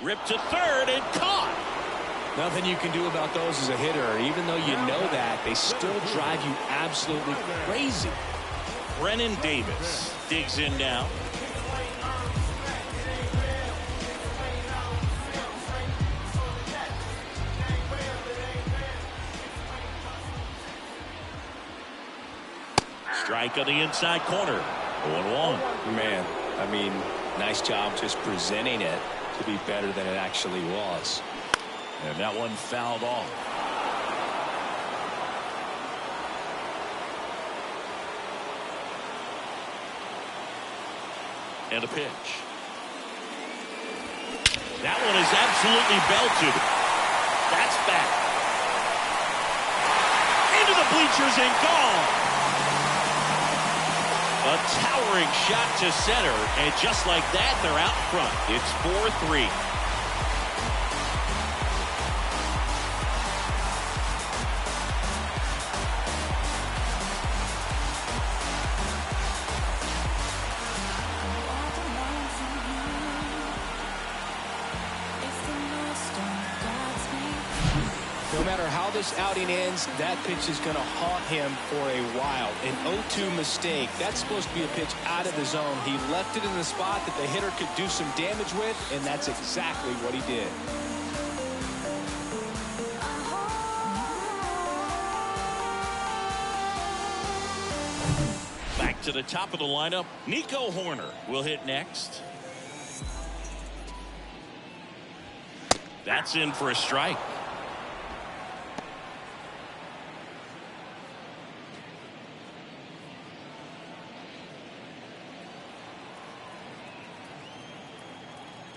Ripped to third and caught. Nothing you can do about those as a hitter. Even though you know that, they still drive you absolutely crazy. Brennan Davis digs in now. Strike on the inside corner. 0-1. Man, I mean, nice job just presenting it to be better than it actually was. And that one fouled off. And a pitch. That one is absolutely belted. That's back. Into the bleachers and gone. A towering shot to center, and just like that, they're out front. It's 4-3. No matter how this outing ends, that pitch is going to haunt him for a while. An 0-2 mistake. That's supposed to be a pitch out of the zone. He left it in the spot that the hitter could do some damage with, and that's exactly what he did. Back to the top of the lineup, Nico Horner will hit next. That's in for a strike.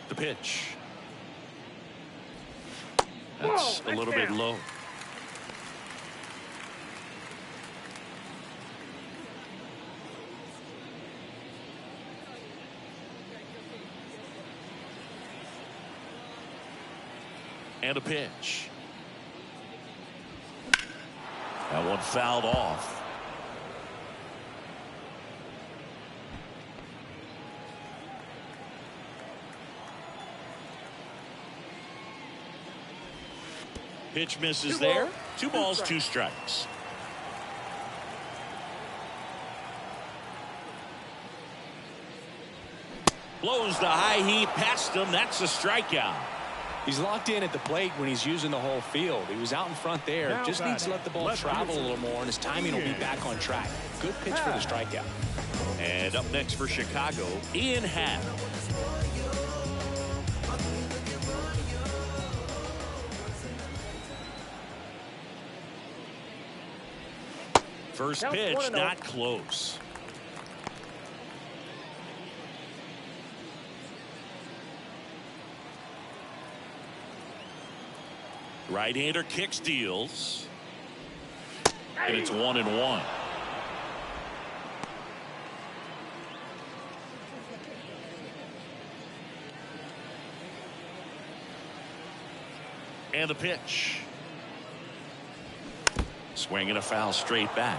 The pitch. That's a little bit low. And a pitch. That one fouled off. Pitch misses there. 2 balls, 2 strikes. Blows the high heat past him. That's a strikeout. He's locked in at the plate when he's using the whole field. He was out in front there. Now Just needs to let the ball travel a little more, and his timing will be back on track. Good pitch for the strikeout. And up next for Chicago, Ian Happ. First pitch, not close. Right-hander kicks, deals. And it's 1-1. And the pitch. Swinging a foul straight back.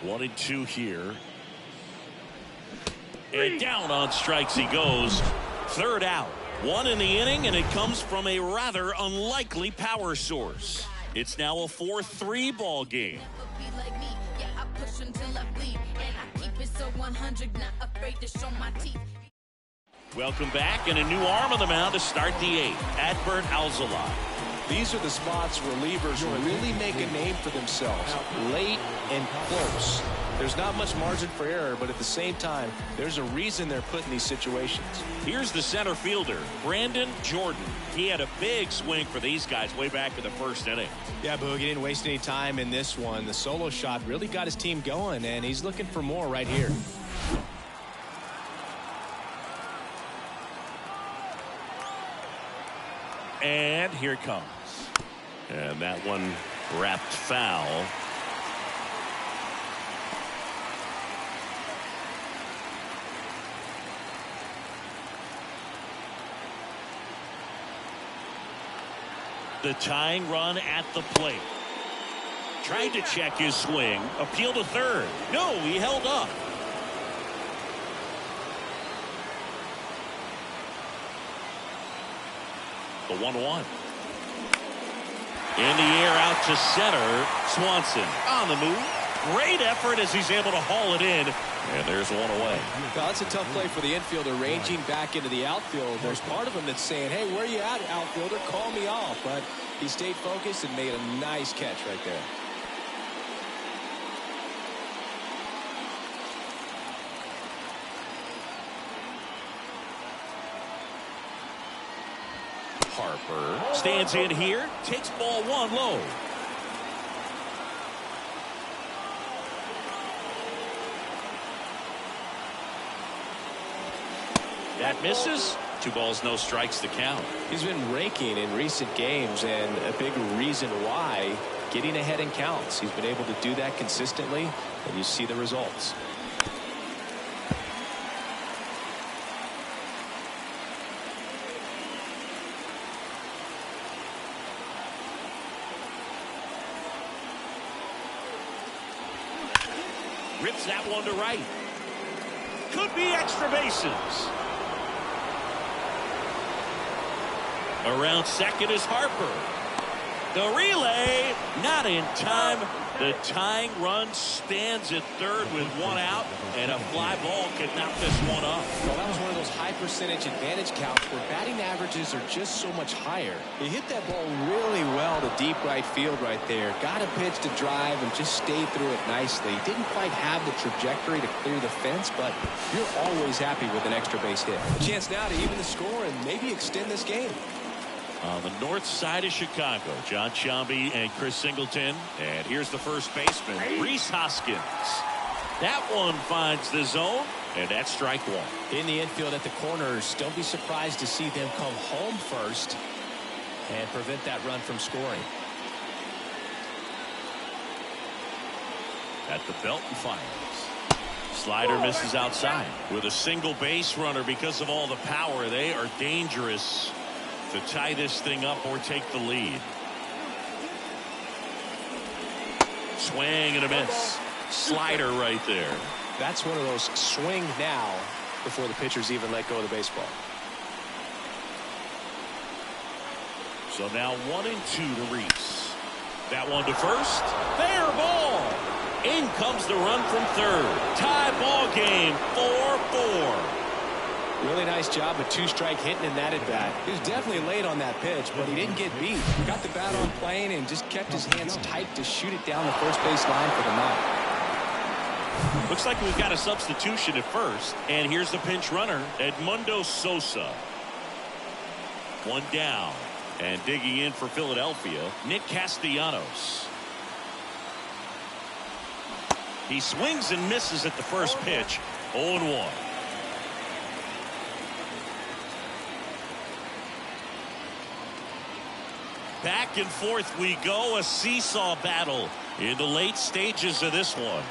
One and 2 here. And down on strikes he goes. Third out. 1 in the inning, and it comes from a rather unlikely power source. It's now a 4-3 ball game. Welcome back, and a new arm on the mound to start the 8th. Adbert Alzolay. These are the spots relievers really make a name for themselves. Late and close. There's not much margin for error, but at the same time, there's a reason they're put in these situations. Here's the center fielder, Brandon Jordan. He had a big swing for these guys way back in the first inning. Yeah, Boog, he didn't waste any time in this one. The solo shot really got his team going, and he's looking for more right here. And here it comes. And that one wrapped foul. The tying run at the plate. Tried to check his swing. Appeal to third. No, he held up. The 1-1. In the air out to center. Swanson on the move. Great effort as he's able to haul it in. And there's one away. Well, that's a tough play for the infielder, ranging back into the outfield. There's part of him that's saying, hey, where you at, outfielder? Call me off. But he stayed focused and made a nice catch right there. Harper stands in here, takes ball 1 low. That misses. 2 balls, no strikes to count. He's been raking in recent games, and a big reason why, getting ahead in counts. He's been able to do that consistently, and you see the results. Rips that one to right. could be extra bases. Around second is Harper. The relay, not in time. The tying run stands at third with one out, and a fly ball can knock this one up. Well, that was one of those high percentage advantage counts where batting averages are just so much higher. He hit that ball really well to deep right field right there. Got a pitch to drive and just stayed through it nicely. Didn't quite have the trajectory to clear the fence, but you're always happy with an extra base hit. A chance now to even the score and maybe extend this game. On the north side of Chicago, John Sciambi and Chris Singleton. And here's the first baseman, Rhys Hoskins. That one finds the zone, and that's strike one. In the infield at the corners, don't be surprised to see them come home first and prevent that run from scoring. At the belt and fires. Slider misses outside. With a single base runner, because of all the power, they are dangerous to tie this thing up or take the lead. Swing and a miss. Slider right there. That's one of those swing now before the pitchers even let go of the baseball. So now 1-2 to Rhys. That one to first. Fair ball. In comes the run from third. Tie ball game, 4-4. Really nice job with two-strike hitting in that at-bat. He was definitely late on that pitch, but he didn't get beat. Got the bat on plane and just kept his hands tight to shoot it down the first base line for the knock. Looks like we've got a substitution at first. And here's the pinch runner, Edmundo Sosa. One down. And digging in for Philadelphia, Nick Castellanos. He swings and misses at the first pitch. 0-1. Back and forth we go, a seesaw battle in the late stages of this one.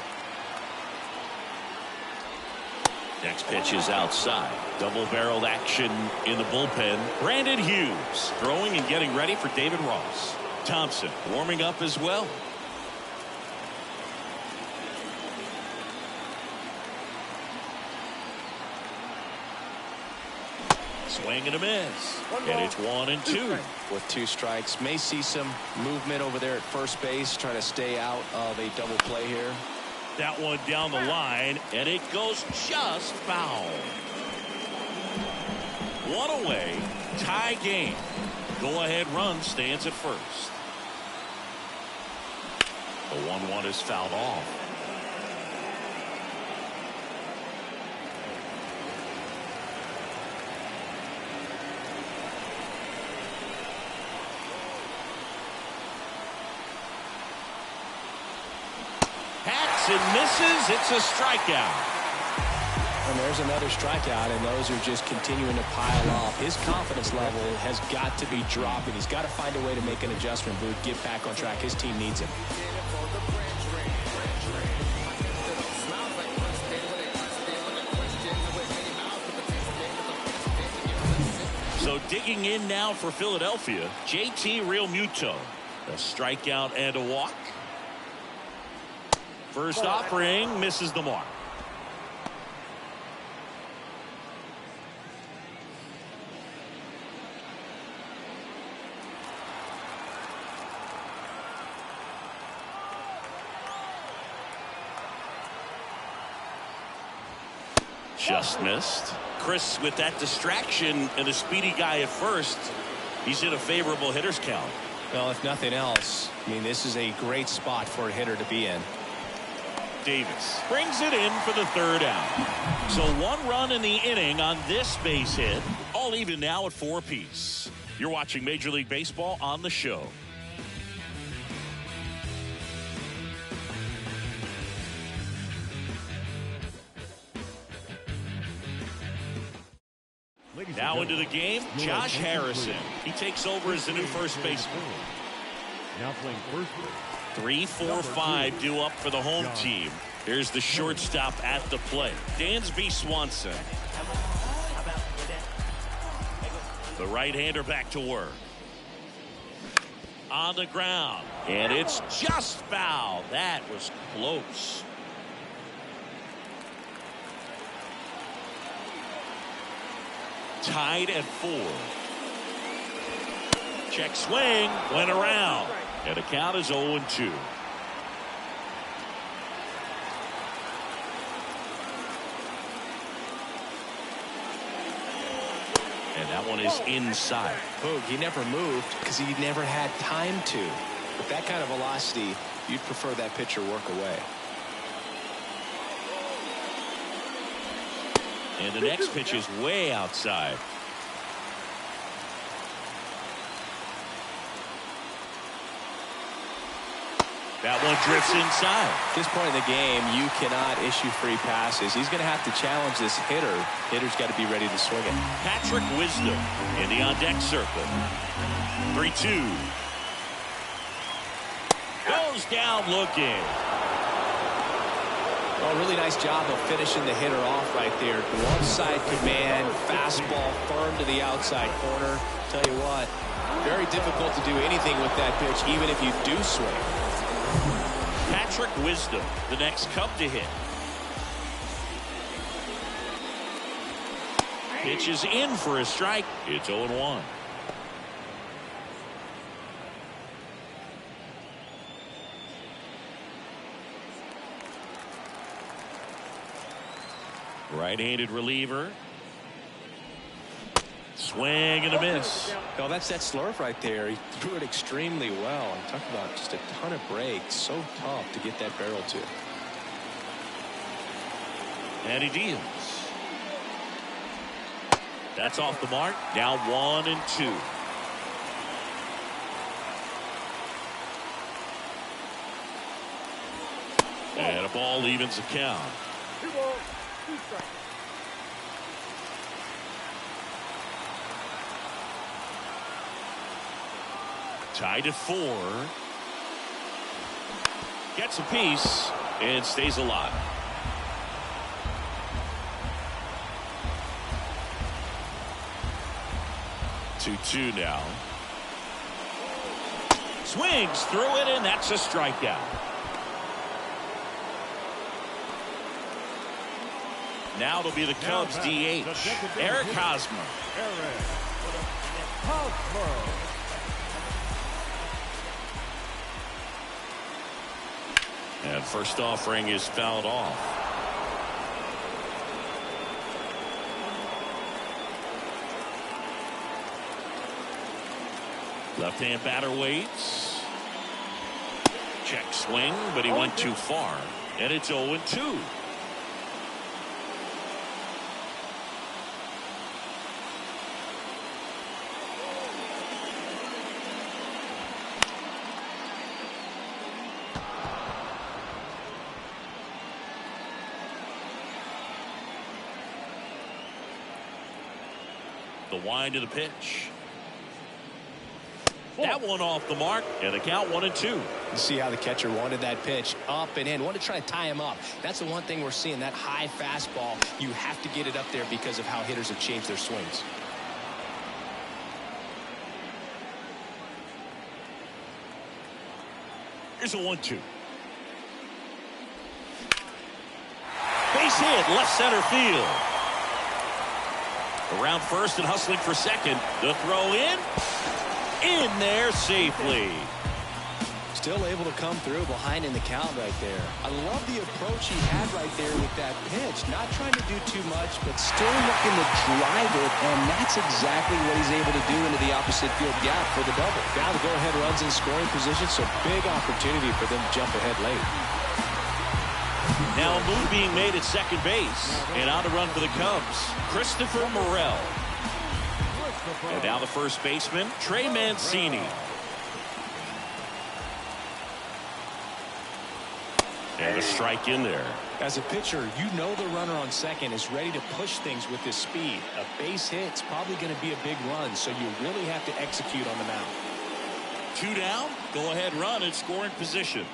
Next pitch is outside. Double-barreled action in the bullpen. Brandon Hughes throwing and getting ready for David Ross. Thompson warming up as well. Swing and a miss. And it's 1-2. With two strikes, may see some movement over there at first base, trying to stay out of a double play here. That one down the line, and it goes just foul. One away, tie game. Go-ahead run stands at first. The 1-1 is fouled off. And misses. It's a strikeout. And there's another strikeout, and those are just continuing to pile up. His confidence level has got to be dropping. He's got to find a way to make an adjustment, Booth, get back on track. His team needs him. So digging in now for Philadelphia, JT Realmuto. A strikeout and a walk. First offering misses the mark. Just missed. Chris with that distraction and a speedy guy at first. He's in a favorable hitter's count. Well, if nothing else, I mean, this is a great spot for a hitter to be in. Davis brings it in for the third out. So one run in the inning on this base hit. All even now at 4 apiece. You're watching Major League Baseball on the show. Now into the game, Josh Harrison. He takes over as the new first baseman. Now playing first base. 3, 4, 5 due up for the home team. Here's the shortstop at the plate, Dansby Swanson. The right-hander back to work. On the ground, and it's just foul. That was close. Tied at 4. Check swing. Went around. And the count is 0-2. And that one is inside. Boog, he never moved because he never had time to. With that kind of velocity, you'd prefer that pitcher work away. And the next pitch is way outside. That one drifts inside. At this point in the game, you cannot issue free passes. He's going to have to challenge this hitter. Hitter's got to be ready to swing it. Patrick Wisdom in the on-deck circle. 3-2. Goes down looking. Well, really nice job of finishing the hitter off right there. Glove side command, fastball firm to the outside corner. Tell you what, very difficult to do anything with that pitch, even if you do swing. Patrick Wisdom, the next Cub to hit. Pitch is in for a strike. It's 0-1. Right-handed reliever. Swing and a miss. No, that's that slurve right there. He threw it extremely well. I'm talking about just a ton of breaks. So tough to get that barrel to. And he deals. That's off the mark. Now 1-2. And a ball evens the count. 2 balls, 2 strikes. Tied at 4. Gets a piece and stays alive. Two now. Swings through it, and that's a strikeout. Now it'll be the Cubs DH, Eric Hosmer. And first offering is fouled off. Left-hand batter waits. Check swing, but he went too far. And it's 0-2. The wind of the pitch. That one off the mark, and the count 1-2. You see how the catcher wanted that pitch up and in, wanted to try to tie him up. That's the one thing we're seeing, that high fastball. You have to get it up there because of how hitters have changed their swings. Here's a 1-2. Base hit, left center field. Around first and hustling for second. The throw in there safely. Still able to come through behind in the count right there. I love the approach he had right there with that pitch. Not trying to do too much, but still looking to drive it, and that's exactly what he's able to do into the opposite field gap for the double. Now the go-ahead runs in scoring position, so big opportunity for them to jump ahead late. Now a move being made at second base, and on to run for the Cubs, Christopher Morel. And now the first baseman, Trey Mancini. And a strike in there. As a pitcher, you know the runner on second is ready to push things with his speed. A base hit's probably going to be a big run, so you really have to execute on the mound. 2 down, go ahead run in scoring position.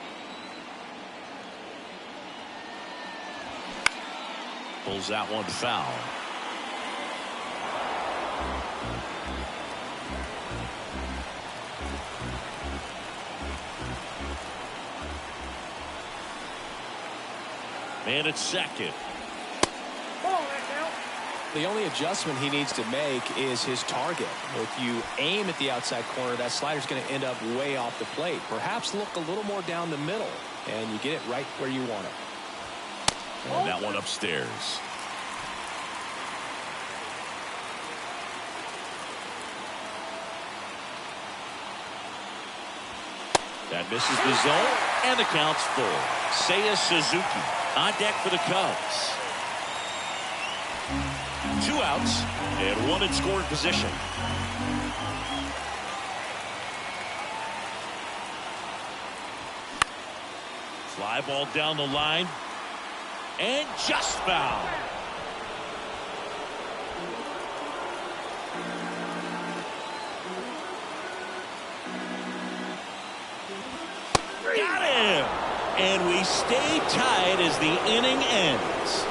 Pulls that one foul. Man at second. Ball right now. The only adjustment he needs to make is his target. If you aim at the outside corner, that slider's going to end up way off the plate. Perhaps look a little more down the middle, and you get it right where you want it. And that one upstairs. That misses the zone, and the count's full. Seiya Suzuki on deck for the Cubs. 2 outs and 1 in scoring position. Fly ball down the line and just foul. Got him! And we stay tied as the inning ends.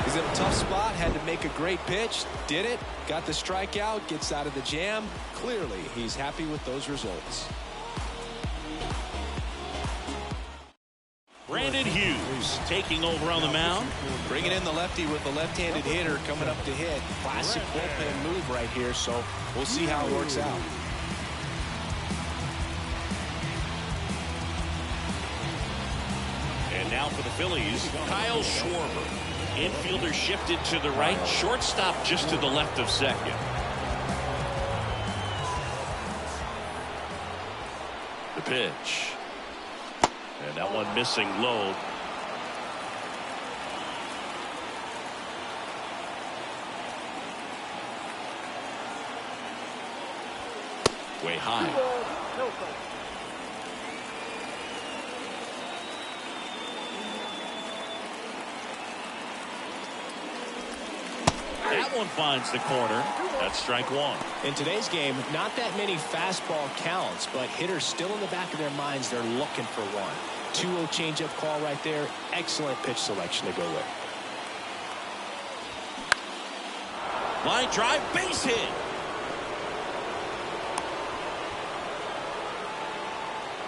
He's in a tough spot, had to make a great pitch, did it, got the strikeout, gets out of the jam. Clearly, he's happy with those results. Brandon Hughes taking over on the mound. Bringing in the lefty with the left-handed hitter coming up to hit. Classic bullpen move right here, so we'll see how it works out. And now for the Phillies, Kyle Schwarber. Infielder shifted to the right, shortstop just to the left of second. The pitch. And that one missing low. Way high. That one finds the corner. That's strike 1. In today's game, not that many fastball counts, but hitters still in the back of their minds, they're looking for one. 2-0 changeup call right there. Excellent pitch selection to go with. Line drive, base hit.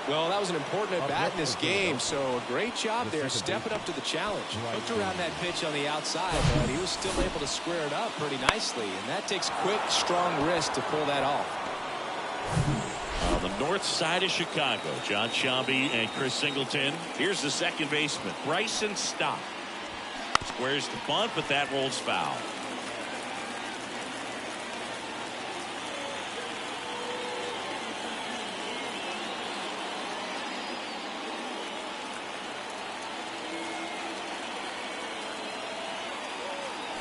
Well, that was an important at-bat in this game, so a great job there stepping up to the challenge. Looked around that pitch on the outside, but he was still able to square it up pretty nicely, and that takes quick, strong wrist to pull that off. On the north side of Chicago, John Sciambi and Chris Singleton. Here's the second baseman, Bryson Stott. Squares the bunt, but that rolls foul.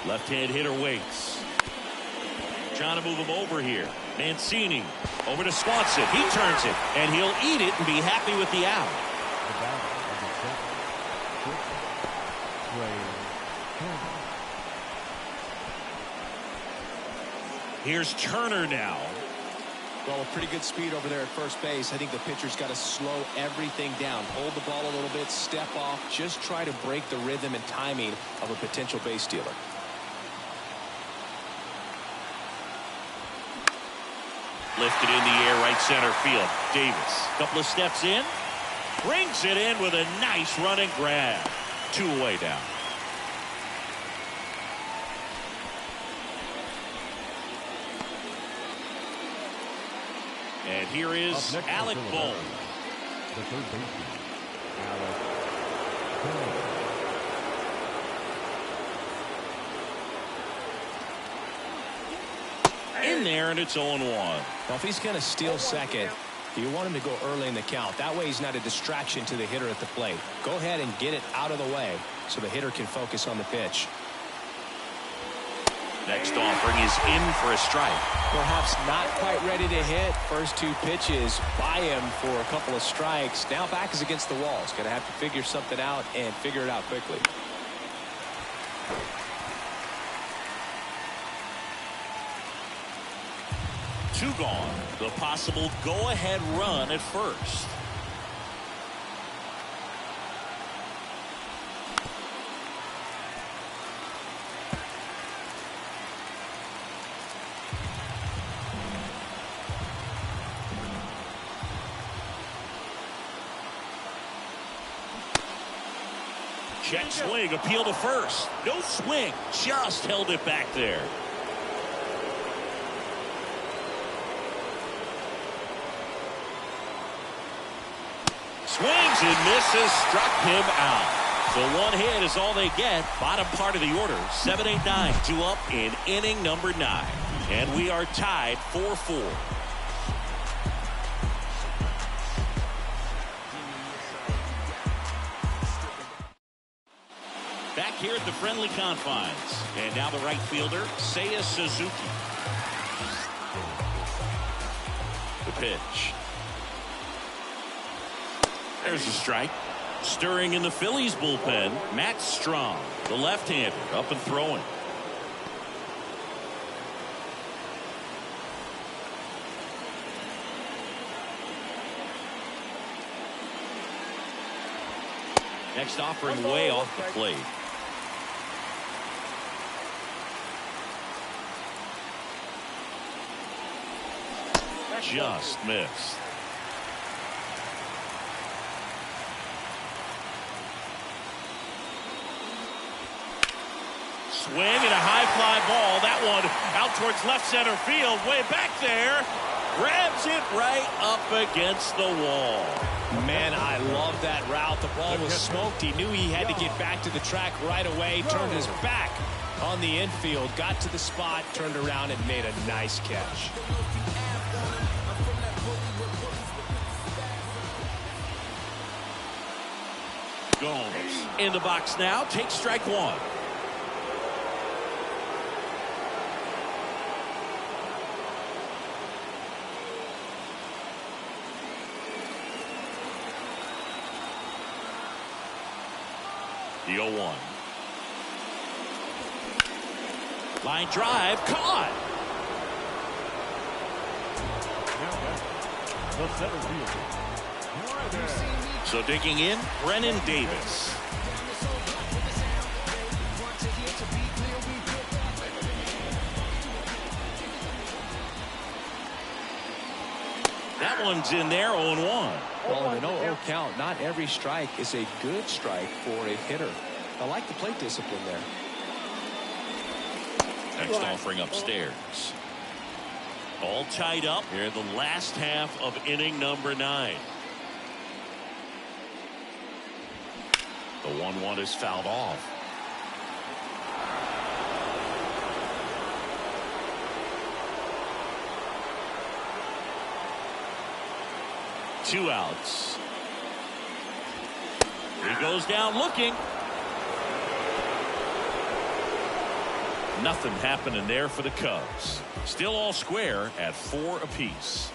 Left-hand hitter waits. Trying to move him over here. Mancini over to Swanson. He turns it, and he'll eat it and be happy with the out. Here's Turner now. Well, with pretty good speed over there at first base, I think the pitcher's got to slow everything down. Hold the ball a little bit, step off, just try to break the rhythm and timing of a potential base stealer. Lifted in the air, right center field. Davis, couple of steps in, brings it in with a nice running grab. 2 away down. And here is Alec Bohm. The third baseman, Alec Bohm. In there, and it's 0-1. Well, if he's going to steal second, you want him to go early in the count. That way he's not a distraction to the hitter at the plate. Go ahead and get it out of the way so the hitter can focus on the pitch. Next offering is in for a strike. Perhaps not quite ready to hit. First 2 pitches by him for a couple of strikes. Now back is against the wall. He's going to have to figure something out and figure it out quickly. Two gone. The possible go-ahead run at first. Check swing, appeal to first. No swing, just held it back there. Swings and misses, struck him out. So one hit is all they get. Bottom part of the order, 7-8-9, 2 up in inning number 9. And we are tied 4-4. Back here at the friendly confines. And now the right fielder, Seiya Suzuki. The pitch. There's a strike. Stirring in the Phillies bullpen, Matt Strong, the left-hander, up and throwing. Next offering way off the plate. Just missed. Swing and a high fly ball. That one out towards left center field. Way back there. Grabs it right up against the wall. Man, I love that route. The ball was smoked. He knew he had to get back to the track right away. Turned his back on the infield. Got to the spot. Turned around and made a nice catch. Gomes in the box now. Takes strike one. The 0-1. Line drive, caught. The center fielder. So digging in, Brennan Davis. That one's in there, 0-1. Well, in an 0-0 count, not every strike is a good strike for a hitter. I like the plate discipline there. Next offering upstairs. All tied up here in the last half of inning number 9. The 1-1 is fouled off. Two outs. He goes down looking. Nothing happening there for the Cubs. Still all square at 4 apiece.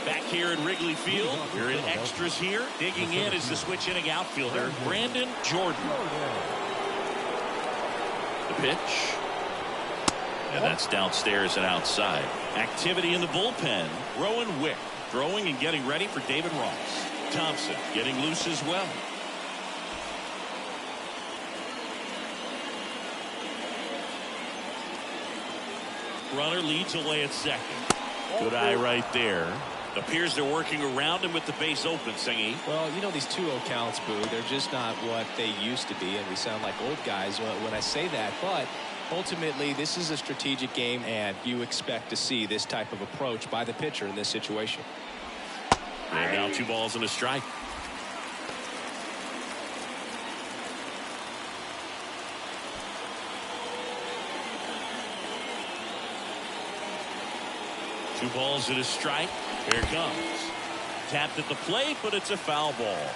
Back here in Wrigley Field, we're in extras here. Digging in is the switch inning outfielder, Brandon Jordan. The pitch. And that's downstairs and outside. Activity in the bullpen. Rowan Wick throwing and getting ready for David Ross. Thompson getting loose as well. Runner leads away at second. Good eye right there. Appears they're working around him with the base open, Singy. Well, you know, these 2-0 counts, Boo, they're just not what they used to be, and we sound like old guys when I say that. But ultimately, this is a strategic game, and you expect to see this type of approach by the pitcher in this situation. And now 2 balls and a strike. Two balls and a strike. Here it comes. Tapped at the plate, but it's a foul ball.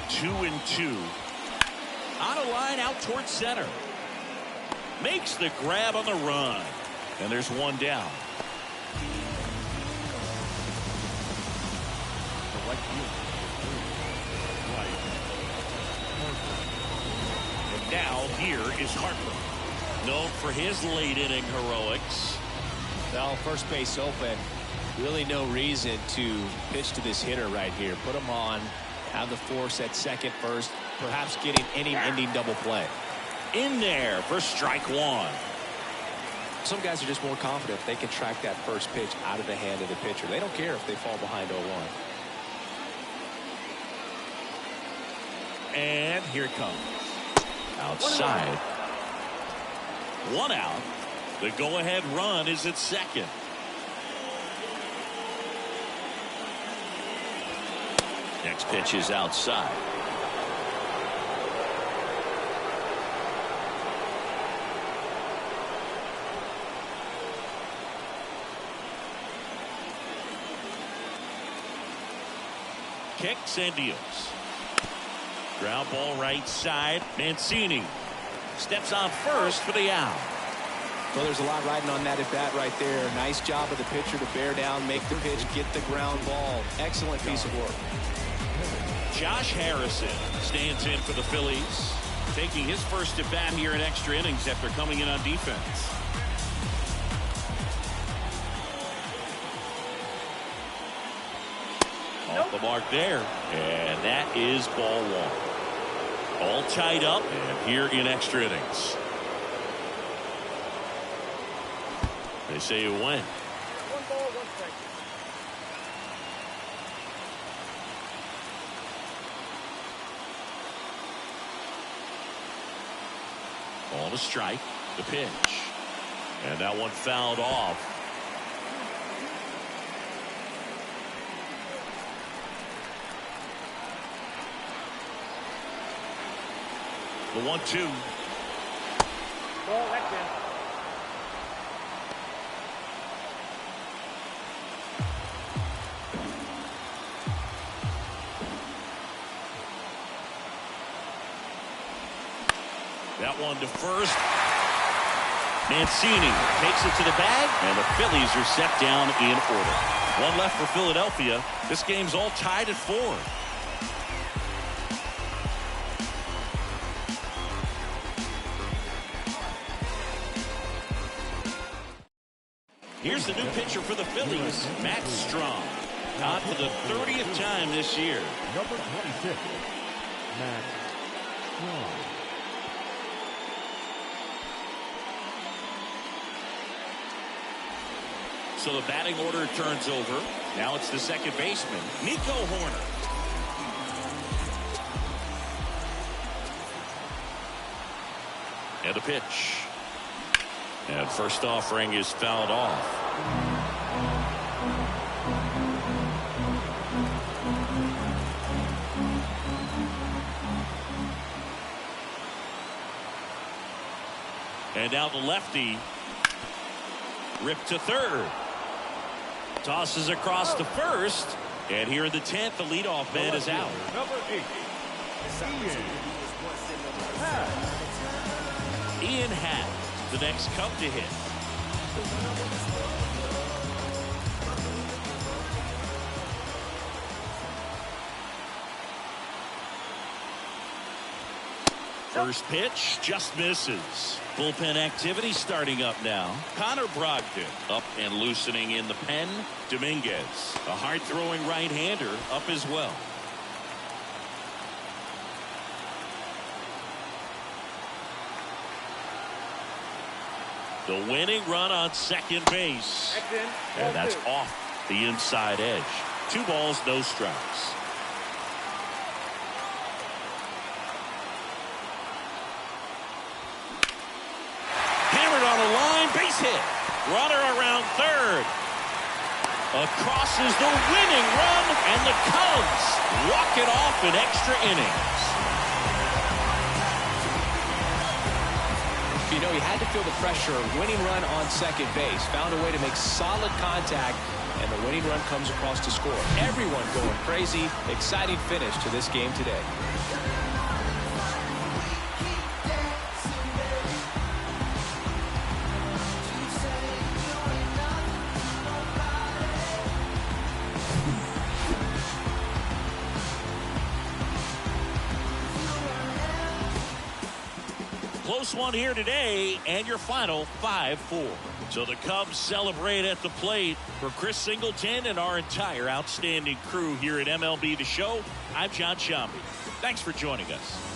Two and 2. On a line out towards center. Makes the grab on the run. And there's one down. And now here is Harper. Known for his late inning heroics. Well, first base open. Really no reason to pitch to this hitter right here. Put him on. Have the force at second first. Perhaps getting inning-ending double play. in there for strike one. Some guys are just more confident if they can track that first pitch out of the hand of the pitcher. They don't care if they fall behind 0-1. And here it comes. Outside. One out. The go-ahead run is at second. Next pitch is outside. Kicks and deals. Ground ball right side. Mancini steps on first for the out. Well, there's a lot riding on that at bat right there. Nice job of the pitcher to bear down, make the pitch, get the ground ball. Excellent piece of work. Josh Harrison stands in for the Phillies, taking his first at bat here in extra innings after coming in on defense. Off the mark there, and that is ball one. All tied up and here in extra innings. They say you win. 1 ball, 1 strike. On a strike, the pitch. And that one fouled off. The 1-2. Ball, that's in. That one to first. Mancini takes it to the bag, and the Phillies are set down in order. One left for Philadelphia. This game's all tied at 4. Here's the new pitcher for the Phillies, Max Strong. On for the 30th time this year. Number 26, Max Strong. So the batting order turns over. Now it's the second baseman, Nico Horner. And a pitch. And first offering is fouled off. And now the lefty. Ripped to third. Tosses across to first. And here in the 10th, the leadoff man is out. Number 8, Ian Happ, the next Cub to hit. First pitch just misses. Bullpen activity starting up now. Connor Brogdon up and loosening in the pen. Dominguez, a hard-throwing right-hander, up as well. The winning run on second base. That's in. And Ball that's 2. off the inside edge. 2 balls, no strikes. Hammered on a line, base hit. Runner around third. Across is the winning run, and the Cubs walk it off in extra innings. You know, he had to feel the pressure. Winning run on second base. Found a way to make solid contact, and the winning run comes across to score. Everyone going crazy. Exciting finish to this game today. Close one here today, and your final 5-4. So the Cubs celebrate at the plate. For Chris Singleton and our entire outstanding crew here at MLB The Show, I'm John Shambi. Thanks for joining us.